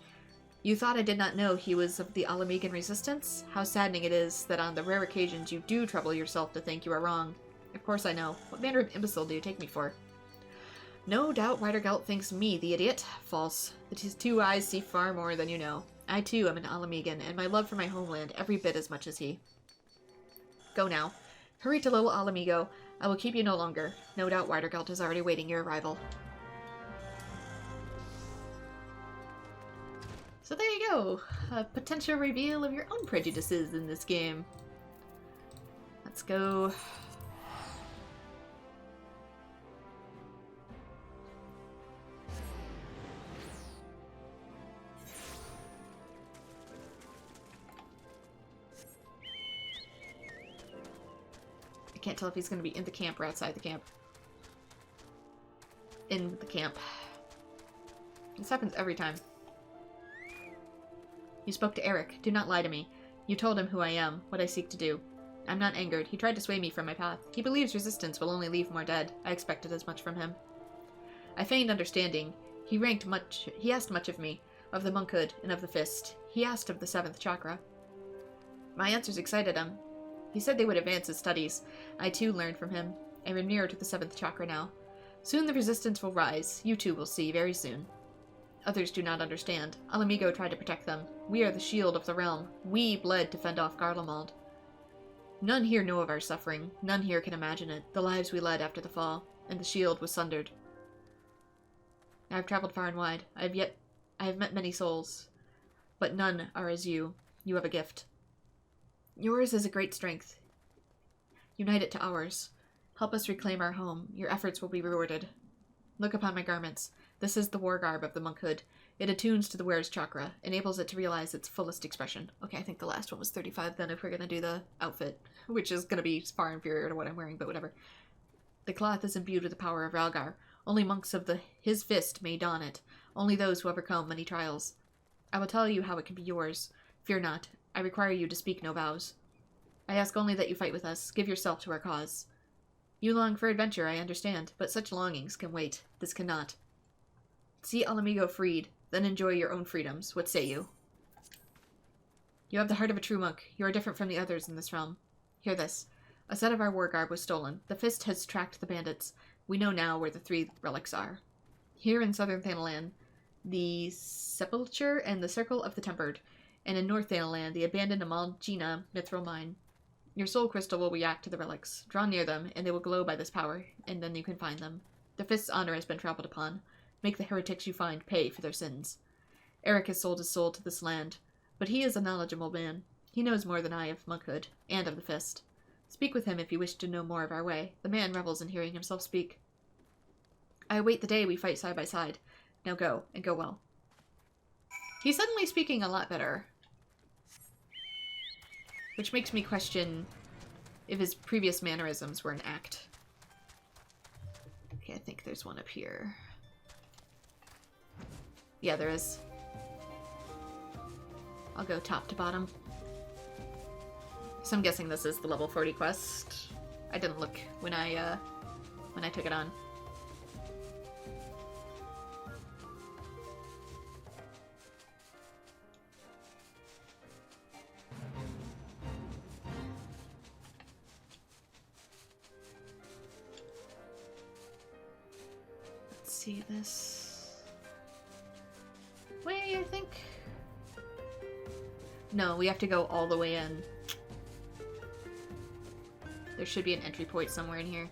You thought I did not know he was of the Alamigan resistance? How saddening it is that on the rare occasions you do trouble yourself to think you are wrong. Of course I know. What manner of imbecile do you take me for? No doubt Widergelt thinks me the idiot. False. That his 2 eyes see far more than you know. I too am an Alamigan, and my love for my homeland every bit as much as he. Go now. Hurry to Little Alamigo. I will keep you no longer. No doubt Widergelt is already waiting your arrival. So there you go. A potential reveal of your own prejudices in this game. Let's go. I can't tell if he's going to be in the camp or outside the camp. In the camp. This happens every time. You spoke to Eric. Do not lie to me. You told him who I am, what I seek to do. I'm not angered. He tried to sway me from my path. He believes resistance will only leave more dead. I expected as much from him. I feigned understanding. He asked much of me, of the monkhood and of the fist. He asked of the 7th chakra. My answers excited him. He said they would advance his studies. I too learned from him. I am nearer to the 7th chakra now. Soon the resistance will rise. You too will see, very soon. Others do not understand. Alamigo tried to protect them. We are the shield of the realm. We bled to fend off Garlemald. None here know of our suffering. None here can imagine it. The lives we led after the fall. And the shield was sundered. I have traveled far and wide. I have met many souls. But none are as you. You have a gift. Yours is a great strength. Unite it to ours. Help us reclaim our home. Your efforts will be rewarded. Look upon my garments. This is the war garb of the monkhood. It attunes to the wearer's chakra, enables it to realize its fullest expression. Okay, I think the last one was 35 then if we're going to do the outfit, which is going to be far inferior to what I'm wearing, but whatever. The cloth is imbued with the power of Ralgar. Only monks of his fist may don it. Only those who overcome many trials. I will tell you how it can be yours. Fear not. I require you to speak no vows. I ask only that you fight with us. Give yourself to our cause. You long for adventure, I understand, but such longings can wait. This cannot. See Alamigo freed, then enjoy your own freedoms. What say you? You have the heart of a true monk. You are different from the others in this realm. Hear this. A set of our war garb was stolen. The Fist has tracked the bandits. We know now where the 3 relics are. Here in southern Thanalan, the Sepulture and the Circle of the Tempered, and in North Thanalan, the abandoned Amalgina mithril mine. Your soul crystal will react to the relics. Draw near them, and they will glow by this power, and then you can find them. The Fist's honor has been trampled upon. Make the heretics you find pay for their sins. Eric has sold his soul to this land, but he is a knowledgeable man. He knows more than I of monkhood, and of the Fist. Speak with him if you wish to know more of our way. The man revels in hearing himself speak. I await the day we fight side by side. Now go, and go well. He's suddenly speaking a lot better. Which makes me question if his previous mannerisms were an act. Okay, I think there's one up here. Yeah, there is. I'll go top to bottom. So I'm guessing this is the level 40 quest. I didn't look when I took it on. Let's see this. Way, I think. No, we have to go all the way in. There should be an entry point somewhere in here.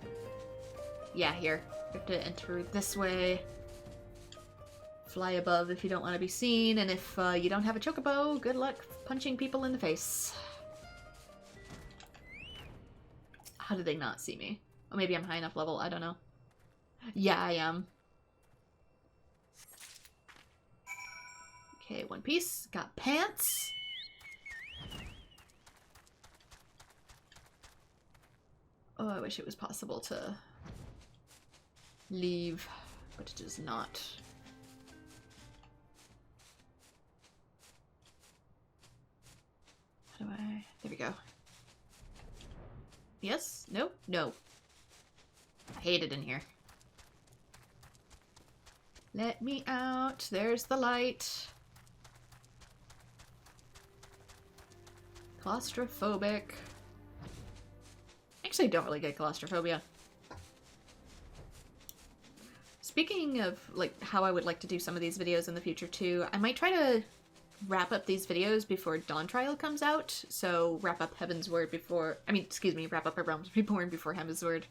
Yeah, here. We have to enter this way. Fly above if you don't want to be seen, and if you don't have a chocobo, good luck punching people in the face. How did they not see me? Oh, maybe I'm high enough level, I don't know. Yeah, I am. Okay, one piece. Got pants. Oh, I wish it was possible to leave, but it is not. How do I... There we go. Yes? No? No. I hate it in here. Let me out. There's the light. Claustrophobic. Actually, I don't really get claustrophobia. Speaking of, like, how I would like to do some of these videos in the future, too, I might try to wrap up these videos before Dawn Trial comes out. So, wrap up Heaven's Word before... I mean, excuse me, wrap up A Realms Reborn before Heaven's Word.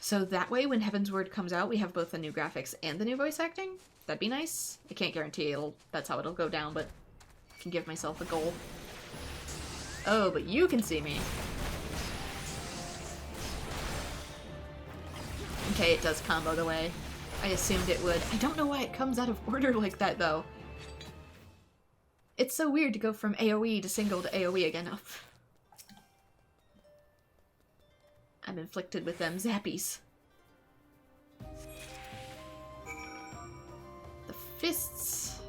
So that way, when Heaven's Word comes out, we have both the new graphics and the new voice acting. That'd be nice. I can't guarantee that's how it'll go down, but I can give myself a goal. Oh, but you can see me. Okay, it does combo the way I assumed it would. I don't know why it comes out of order like that, though. It's so weird to go from AoE to single to AoE again. Oh. I'm inflicted with them zappies. The fists.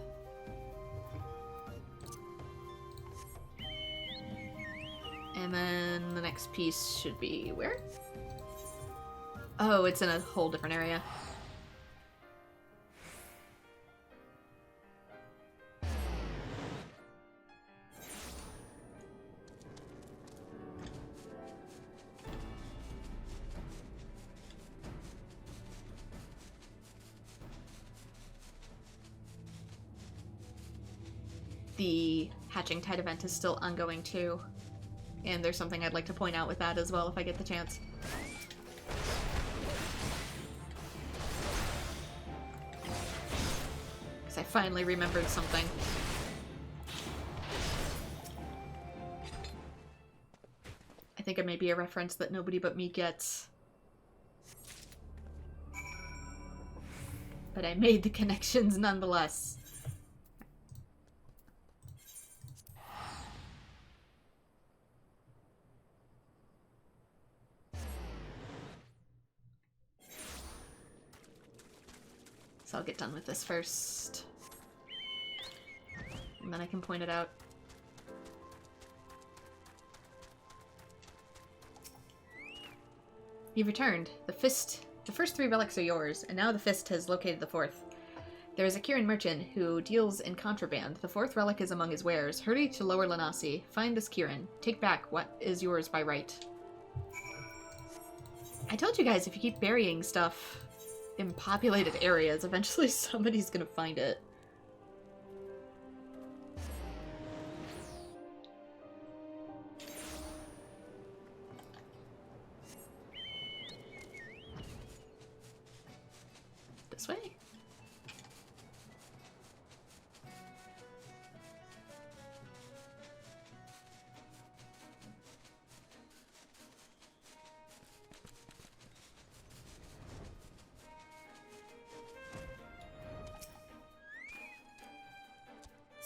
And then the next piece should be where? Oh, it's in a whole different area. The Hatching Tide event is still ongoing too. And there's something I'd like to point out with that as well if I get the chance. Because I finally remembered something. I think it may be a reference that nobody but me gets. But I made the connections nonetheless. So I'll get done with this first. And then I can point it out. You've returned. The first 3 relics are yours, and now the fist has located the 4th. There is a Kirin merchant who deals in contraband. The 4th relic is among his wares. Hurry to Lower Lanasi. Find this Kirin. Take back what is yours by right. I told you guys, if you keep burying stuff in populated areas, eventually somebody's gonna find it. This way?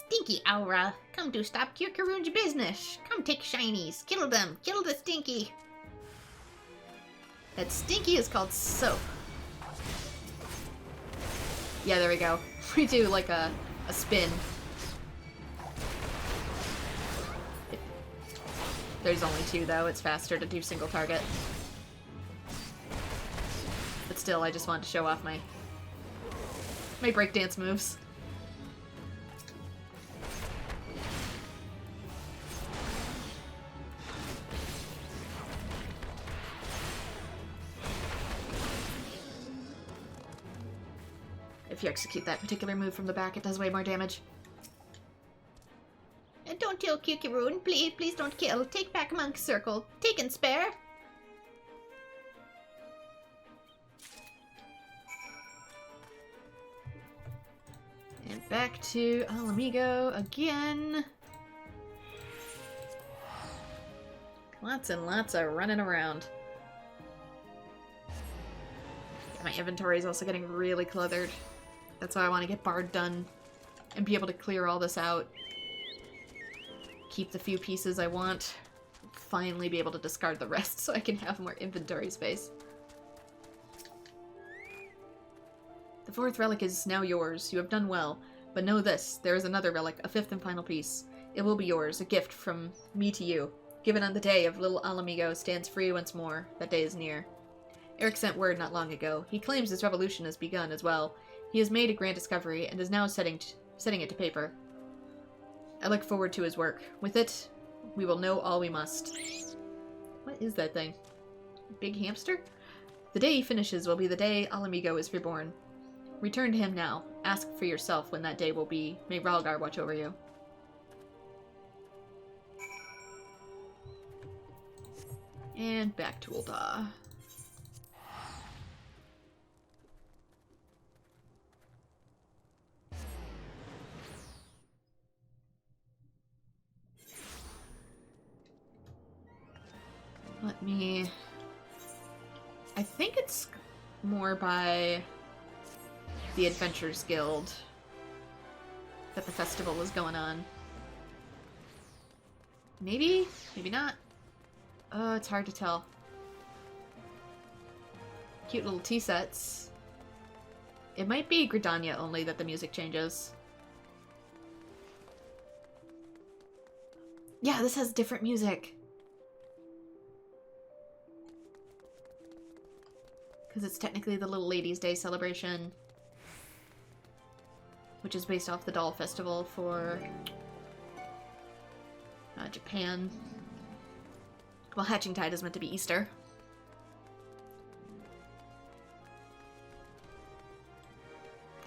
Stinky Aura, come to stop Kirkarun's business. Come take shinies. Kill them. Kill the Stinky. That Stinky is called Soap. Yeah, there we go. We do like a spin. There's only 2 though, it's faster to do single target. But still, I just wanted to show off my breakdance moves. If you execute that particular move from the back, it does way more damage. And don't kill Kirkarun, please, please don't kill. Take back Monk Circle. Take and spare. And back to Alamigo again. Lots and lots of running around. My inventory is also getting really cluttered. That's why I want to get Bard done and be able to clear all this out. Keep the few pieces I want. Finally be able to discard the rest so I can have more inventory space. The fourth relic is now yours. You have done well. But know this, there is another relic, a fifth and final piece. It will be yours, a gift from me to you. Given on the day of little Alamigo stands free once more. That day is near. Eric sent word not long ago. He claims his revolution has begun as well. He has made a grand discovery and is now setting it to paper. I look forward to his work. With it, we will know all we must. What is that thing? Big hamster? The day he finishes will be the day Alamigo is reborn. Return to him now. Ask for yourself when that day will be. May Ralgar watch over you. And back to Ul'dah. Let me... I think it's more by the Adventurers Guild that the festival is going on. Maybe? Maybe not. It's hard to tell. Cute little tea sets. It might be Gridania only that the music changes. Yeah, this has different music. Because it's technically the Little Ladies' Day celebration. Which is based off the doll festival for Japan. Well, Hatching Tide is meant to be Easter.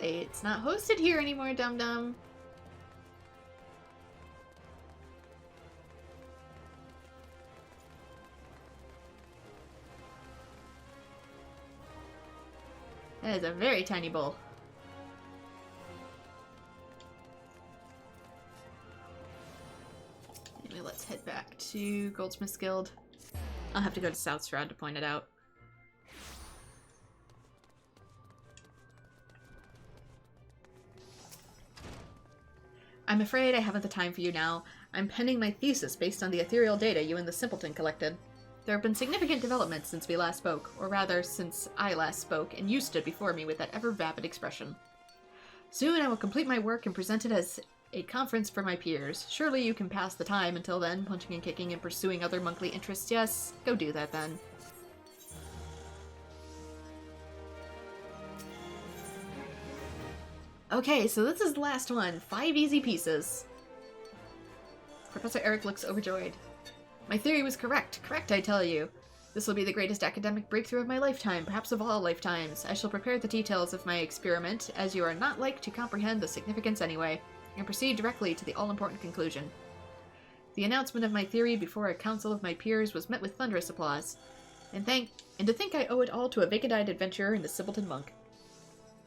It's not hosted here anymore, dum-dum. That is a very tiny bowl. Anyway, let's head back to Goldsmith's Guild. I'll have to go to South Shroud to point it out. I'm afraid I haven't the time for you now. I'm penning my thesis based on the ethereal data you and the Simpleton collected. There have been significant developments since we last spoke, or rather, since I last spoke, and you stood before me with that ever-vapid expression. Soon I will complete my work and present it as a conference for my peers. Surely you can pass the time until then, punching and kicking and pursuing other monthly interests, yes? Go do that then. Okay, so this is the last one. 5 easy pieces. Professor Eric looks overjoyed. My theory was correct. Correct, I tell you. This will be the greatest academic breakthrough of my lifetime, perhaps of all lifetimes. I shall prepare the details of my experiment, as you are not like to comprehend the significance anyway, and proceed directly to the all-important conclusion. The announcement of my theory before a council of my peers was met with thunderous applause. And to think I owe it all to a vacant-eyed adventurer and the Simpleton monk.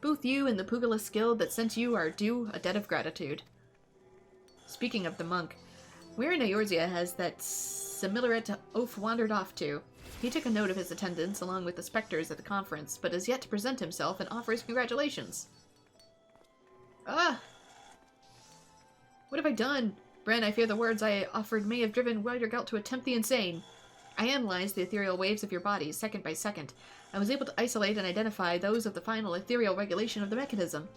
Both you and the Pugilist Guild that sent you are due a debt of gratitude. Speaking of the monk, where in Eorzea has that Similarate oaf wandered off to? He took a note of his attendance along with the specters at the conference, but is yet to present himself and offer his congratulations. Ah! What have I done? Bren, I fear the words I offered may have driven Widergelt to attempt the insane. I analyzed the ethereal waves of your bodies, second by second. I was able to isolate and identify those of the final ethereal regulation of the mechanism.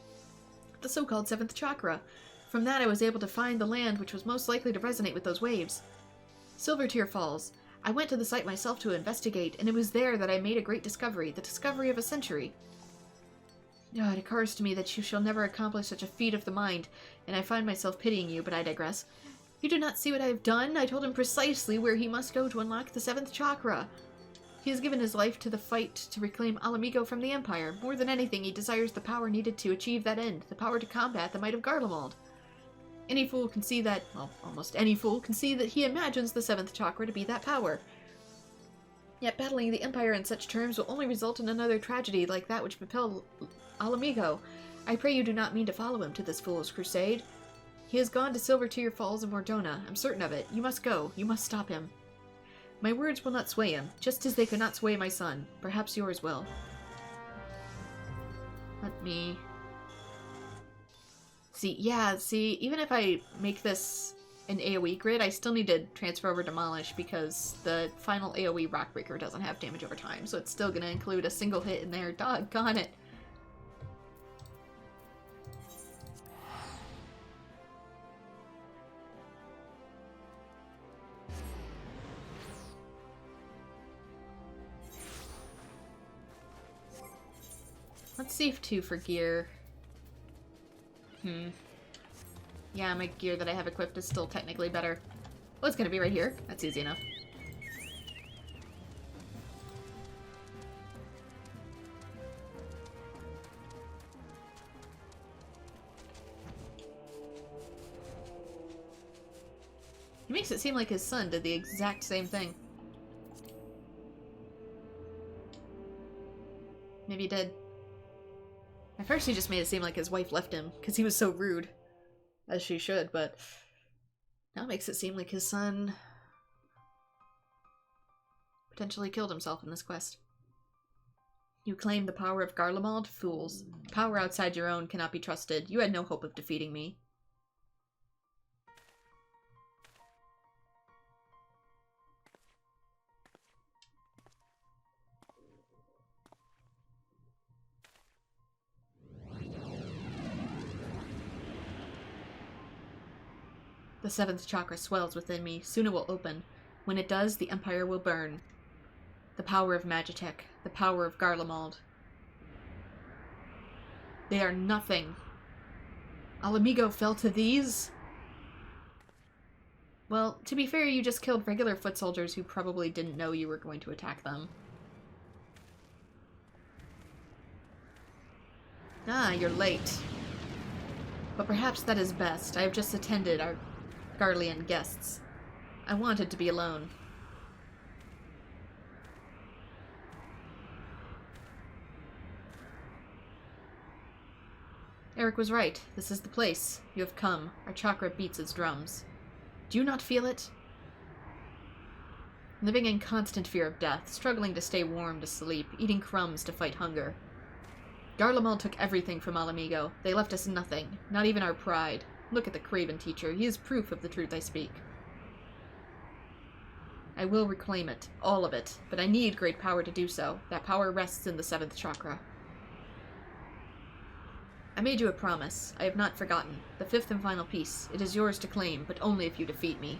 The so-called 7th chakra. From that I was able to find the land which was most likely to resonate with those waves. Silvertear Falls. I went to the site myself to investigate, and it was there that I made a great discovery, the discovery of a century. Oh, it occurs to me that you shall never accomplish such a feat of the mind, and I find myself pitying you, but I digress. You do not see what I have done? I told him precisely where he must go to unlock the 7th chakra. He has given his life to the fight to reclaim Alamigo from the Empire. More than anything, he desires the power needed to achieve that end, the power to combat the might of Garlemald. Any fool can see that, well, almost any fool can see that he imagines the 7th chakra to be that power. Yet battling the Empire in such terms will only result in another tragedy like that which befell Alamigo. I pray you do not mean to follow him to this fool's crusade. He has gone to Silvertear Falls in Mordona. I'm certain of it. You must go. You must stop him. My words will not sway him, just as they could not sway my son. Perhaps yours will. Let me See, even if I make this an AoE grid, I still need to transfer over Demolish because the final AoE Rockbreaker doesn't have damage over time, so it's still gonna include a single hit in there. Doggone it. Let's save 2 for gear. Yeah, my gear that I have equipped is still technically better. Oh, it's gonna be right here. That's easy enough. He makes it seem like his son did the exact same thing. Maybe he did. At first he just made it seem like his wife left him, because he was so rude. As she should, but now it makes it seem like his son potentially killed himself in this quest. You claim the power of Garlemald? Fools. Power outside your own cannot be trusted. You had no hope of defeating me. The 7th chakra swells within me. Soon it will open. When it does, the Empire will burn. The power of Magitek. The power of Garlemald. They are nothing. Alamigo fell to these? Well, to be fair, you just killed regular foot soldiers who probably didn't know you were going to attack them. Ah, you're late. But perhaps that is best. I have just attended our Garlean guests. I wanted to be alone. Eric was right. This is the place. You have come. Our chakra beats its drums. Do you not feel it? Living in constant fear of death, struggling to stay warm to sleep, eating crumbs to fight hunger. Garlemald took everything from Alamigo. They left us nothing, not even our pride. Look at the craven teacher. He is proof of the truth I speak. I will reclaim it, all of it, but I need great power to do so. That power rests in the 7th chakra. I made you a promise. I have not forgotten. The 5th and final piece. It is yours to claim, but only if you defeat me.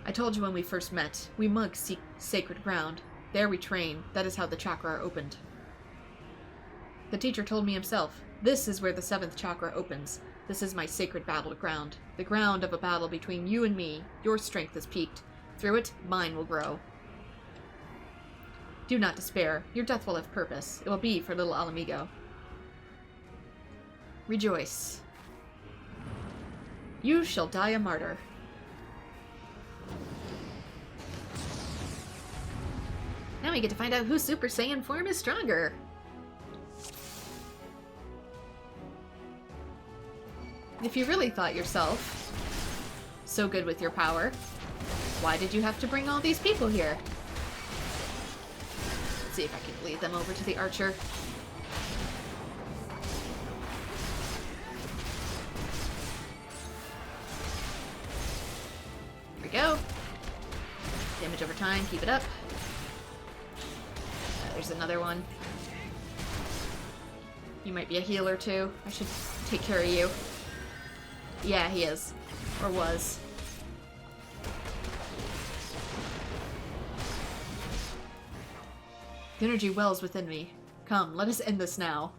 I told you when we first met. We monks seek sacred ground. There we train. That is how the chakra are opened. The teacher told me himself. This is where the 7th chakra opens. This is my sacred battleground. The ground of a battle between you and me. Your strength is peaked. Through it, mine will grow. Do not despair. Your death will have purpose. It will be for little Alamigo. Rejoice. You shall die a martyr. Now we get to find out whose Super Saiyan form is stronger. If you really thought yourself so good with your power, why did you have to bring all these people here? Let's see if I can lead them over to the archer. Here we go. Damage over time, keep it up. There's another one. You might be a healer too. I should take care of you. Yeah, he is. Or was. The energy wells within me. Come, let us end this now.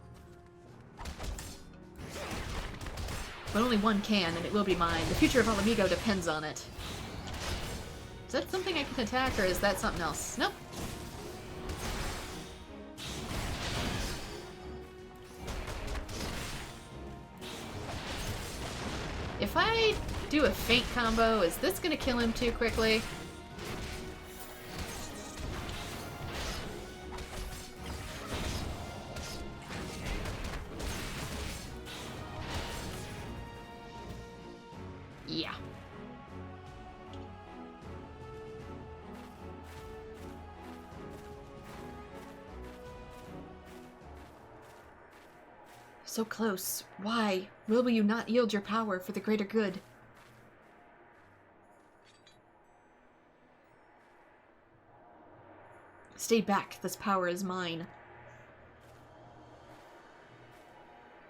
But only one can, and it will be mine. The future of Alamigo depends on it. Is that something I can attack, or is that something else? Nope. If I do a feint combo, is this gonna kill him too quickly? Yeah. So close. Why? Will you not yield your power for the greater good? Stay back. This power is mine.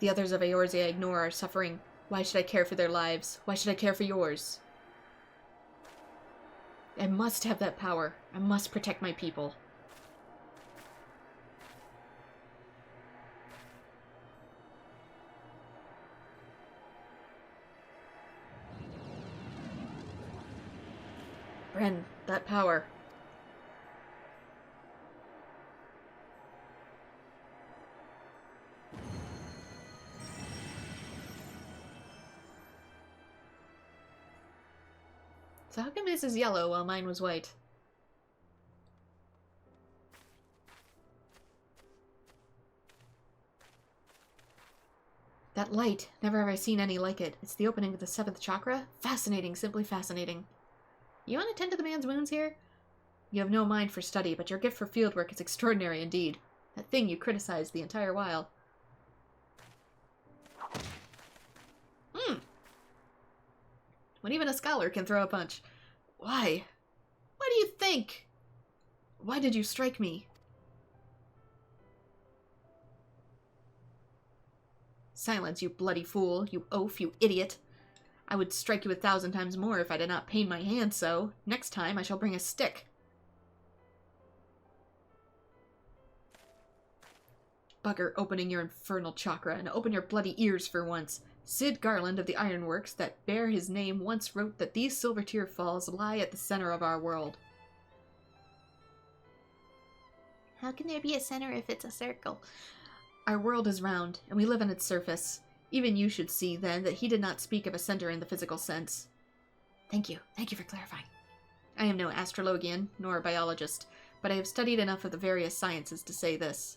The others of Eorzea I ignore are suffering. Why should I care for their lives? Why should I care for yours? I must have that power. I must protect my people. Bren, that power. So how come this is yellow while mine was white? That light. Never have I seen any like it. It's the opening of the 7th chakra? Fascinating, simply fascinating. You want to tend to the man's wounds here? You have no mind for study, but your gift for fieldwork is extraordinary indeed. That thing you criticized the entire while. When even a scholar can throw a punch. Why? What do you think? Why did you strike me? Silence, you bloody fool, you oaf, you idiot. I would strike you 1,000 times more if I did not pain my hand so. Next time I shall bring a stick. Bugger opening your infernal chakra, and open your bloody ears for once. Sid Garland of the Ironworks that bear his name once wrote that these Silver Tear Falls lie at the center of our world. How can there be a center if it's a circle? Our world is round, and we live on its surface. Even you should see, then, that he did not speak of a center in the physical sense. Thank you for clarifying. I am no astrologian, nor a biologist, but I have studied enough of the various sciences to say this.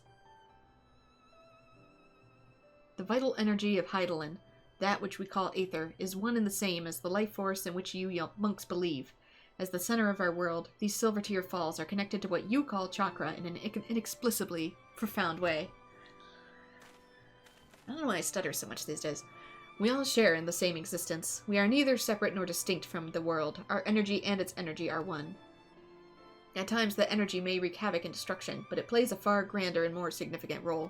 The vital energy of Hydaelyn, that which we call Aether, is one and the same as the life force in which you monks believe. As the center of our world, these Silver Tear Falls are connected to what you call chakra in an inexplicably profound way. I don't know why I stutter so much these days. We all share in the same existence. We are neither separate nor distinct from the world. Our energy and its energy are one. At times that energy may wreak havoc and destruction, but it plays a far grander and more significant role.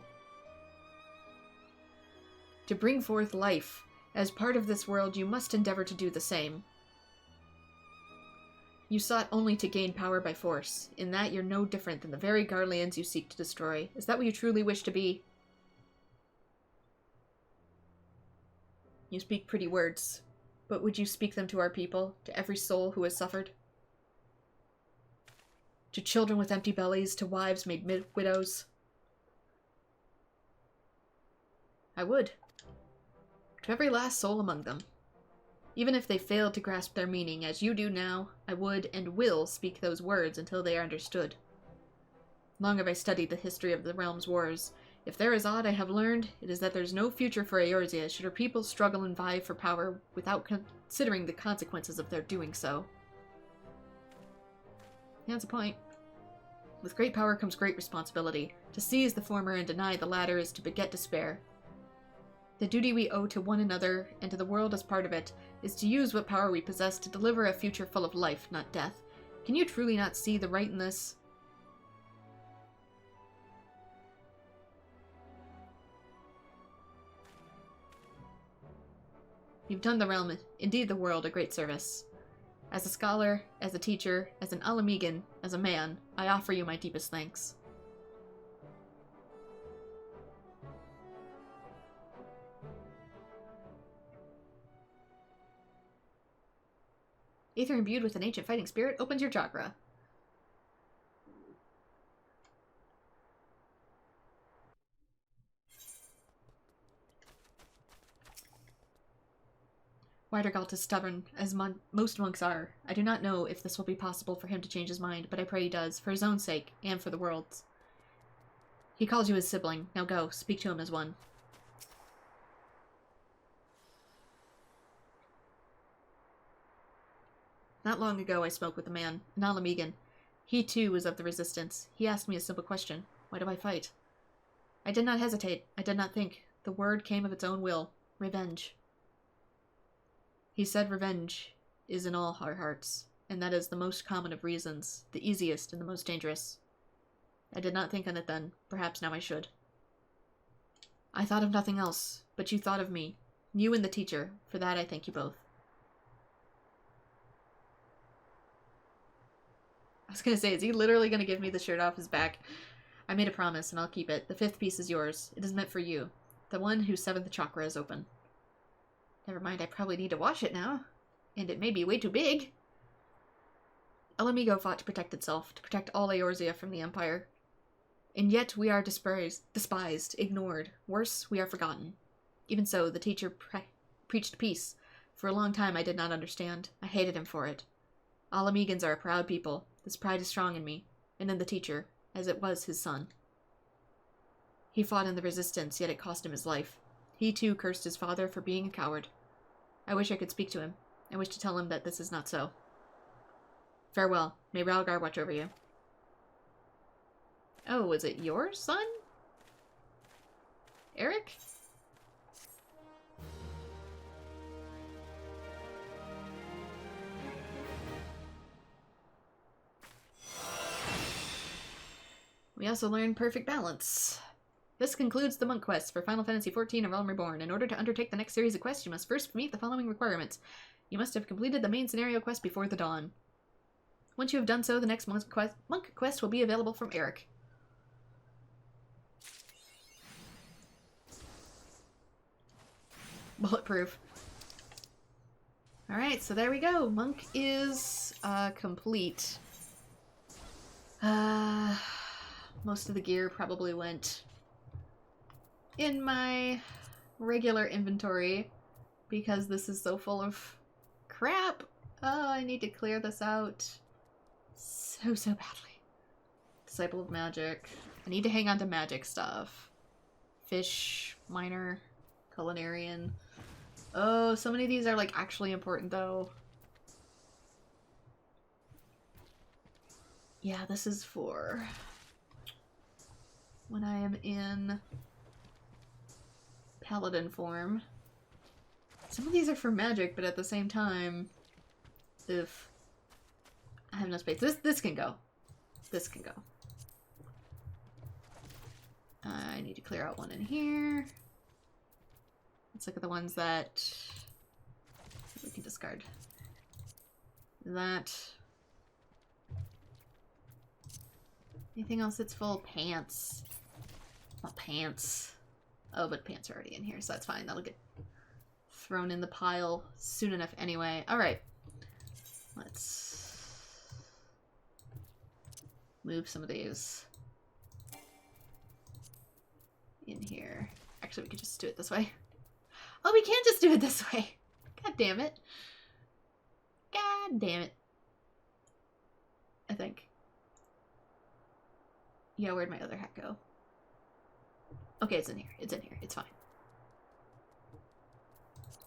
To bring forth life, as part of this world, you must endeavor to do the same. You sought only to gain power by force. In that, you're no different than the very Garleans you seek to destroy. Is that what you truly wish to be? You speak pretty words, but would you speak them to our people, to every soul who has suffered? To children with empty bellies, to wives made widows? I would. To every last soul among them. Even if they failed to grasp their meaning, as you do now, I would and will speak those words until they are understood. Long have I studied the history of the realm's wars. If there is aught I have learned, it is that there is no future for Eorzea should her people struggle and vie for power without considering the consequences of their doing so. That's a point. With great power comes great responsibility. To seize the former and deny the latter is to beget despair. The duty we owe to one another, and to the world as part of it, is to use what power we possess to deliver a future full of life, not death. Can you truly not see the right in this? You've done the realm, indeed the world, a great service. As a scholar, as a teacher, as an Alamegan, as a man, I offer you my deepest thanks. Aether imbued with an ancient fighting spirit opens your chakra. Widergalt is stubborn, as most monks are. I do not know if this will be possible for him to change his mind, but I pray he does, for his own sake, and for the world's. He calls you his sibling. Now go, speak to him as one. Not long ago I spoke with a man, an Alamegan. He too was of the Resistance. He asked me a simple question. Why do I fight? I did not hesitate. I did not think. The word came of its own will. Revenge. He said revenge is in all our hearts, and that is the most common of reasons, the easiest and the most dangerous. I did not think on it then. Perhaps now I should. I thought of nothing else, but you thought of me. You and the teacher. For that I thank you both. I was gonna say, is he literally gonna give me the shirt off his back? I made a promise, and I'll keep it. The 5th piece is yours. It is meant for you. The one whose 7th chakra is open. Never mind, I probably need to wash it now. And it may be way too big. Elamigo fought to protect itself, to protect all Eorzea from the Empire. And yet we are despised, ignored. Worse, we are forgotten. Even so, the teacher preached peace. For a long time I did not understand. I hated him for it. All Amigans are a proud people. This pride is strong in me, and in the teacher, as it was his son. He fought in the resistance, yet it cost him his life. He too cursed his father for being a coward. I wish I could speak to him. I wish to tell him that this is not so. Farewell. May Ralgar watch over you. Oh, is it your son? Eric? We also learned Perfect Balance. This concludes the monk quest for Final Fantasy XIV: A Realm Reborn. In order to undertake the next series of quests, you must first meet the following requirements. You must have completed the main scenario quest before the dawn. Once you have done so, the next monk quest will be available from Eric. Bulletproof. Alright, so there we go. Monk is complete. Most of the gear probably went in my regular inventory because this is so full of crap. Oh, I need to clear this out so badly. Disciple of Magic. I need to hang on to magic stuff. Fish, Miner, Culinarian. Oh, so many of these are like actually important though. Yeah, this is for when I am in Paladin form. Some of these are for magic, but at the same time, if I have no space, this can go. This can go. I need to clear out one in here. Let's look at the ones that we can discard. That. Anything else that's full? Pants. Not pants. Oh, but pants are already in here, so that's fine. That'll get thrown in the pile soon enough anyway. Alright. Let's move some of these in here. Actually, we could just do it this way. Oh, we can't just do it this way. God damn it. God damn it. I think. Yeah, where'd my other hat go? Okay, it's in here. It's in here. It's fine.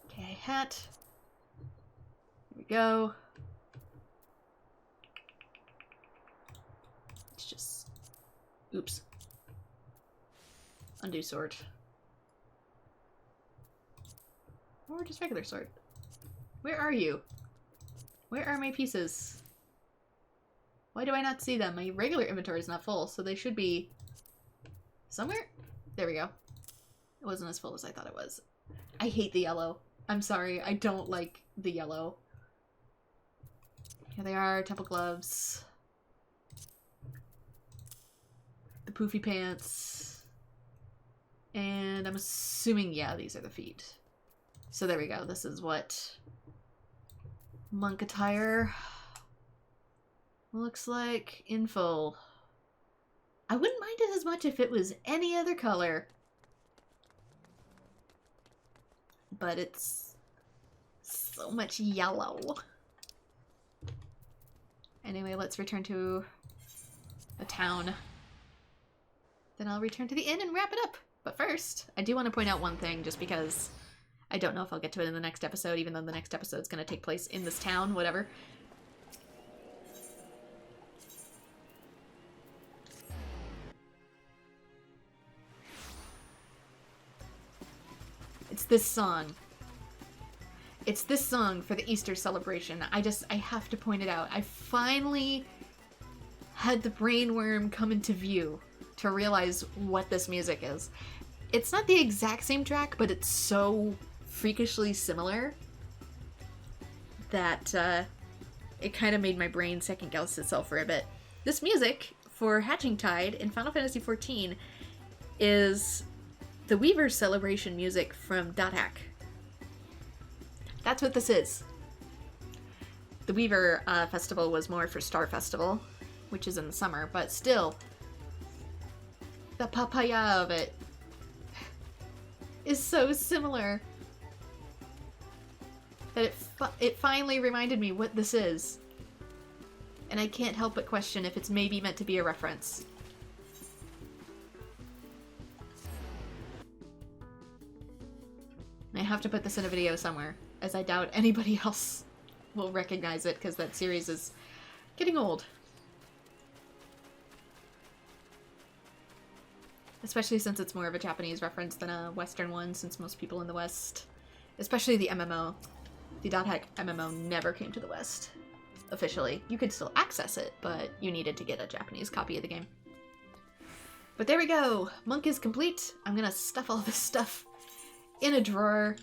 Okay, hat. Here we go. Let's just... Oops. Undo sword. Or just regular sword. Where are you? Where are my pieces? Why do I not see them? My regular inventory is not full, so they should be somewhere. There we go. It wasn't as full as I thought it was. I hate the yellow. I'm sorry. I don't like the yellow. Here they are. Temple gloves. The poofy pants. And I'm assuming, yeah, these are the feet. So there we go. This is what monk attire looks like in full. I wouldn't mind it as much if it was any other color. But it's so much yellow. Anyway, let's return to the town. Then I'll return to the inn and wrap it up. But first, I do want to point out one thing just because I don't know if I'll get to it in the next episode, even though the next episode's going to take place in this town, whatever. this song. It's this song for the Easter celebration. I have to point it out. I finally had the brainworm come into view to realize what this music is. It's not the exact same track, but it's so freakishly similar that it kind of made my brain second guess itself for a bit. This music for Hatching Tide in Final Fantasy XIV is the Weaver's celebration music from .hack. That's what this is. The Weaver festival was more for Star Festival, which is in the summer, but still, the papaya of it is so similar that it finally reminded me what this is. And I can't help but question if it's maybe meant to be a reference. I have to put this in a video somewhere, as I doubt anybody else will recognize it, because that series is getting old. Especially since it's more of a Japanese reference than a Western one, since most people in the West, especially the MMO, the .hack MMO never came to the West. Officially. You could still access it, but you needed to get a Japanese copy of the game. But there we go! Monk is complete. I'm gonna stuff all this stuff in a drawer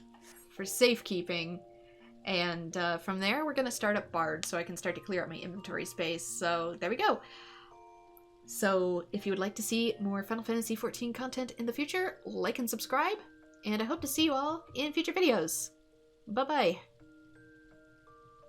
for safekeeping, and from there we're gonna start up Bard so I can start to clear out my inventory space. So there we go! So if you would like to see more Final Fantasy XIV content in the future, like and subscribe, and I hope to see you all in future videos. Bye-bye!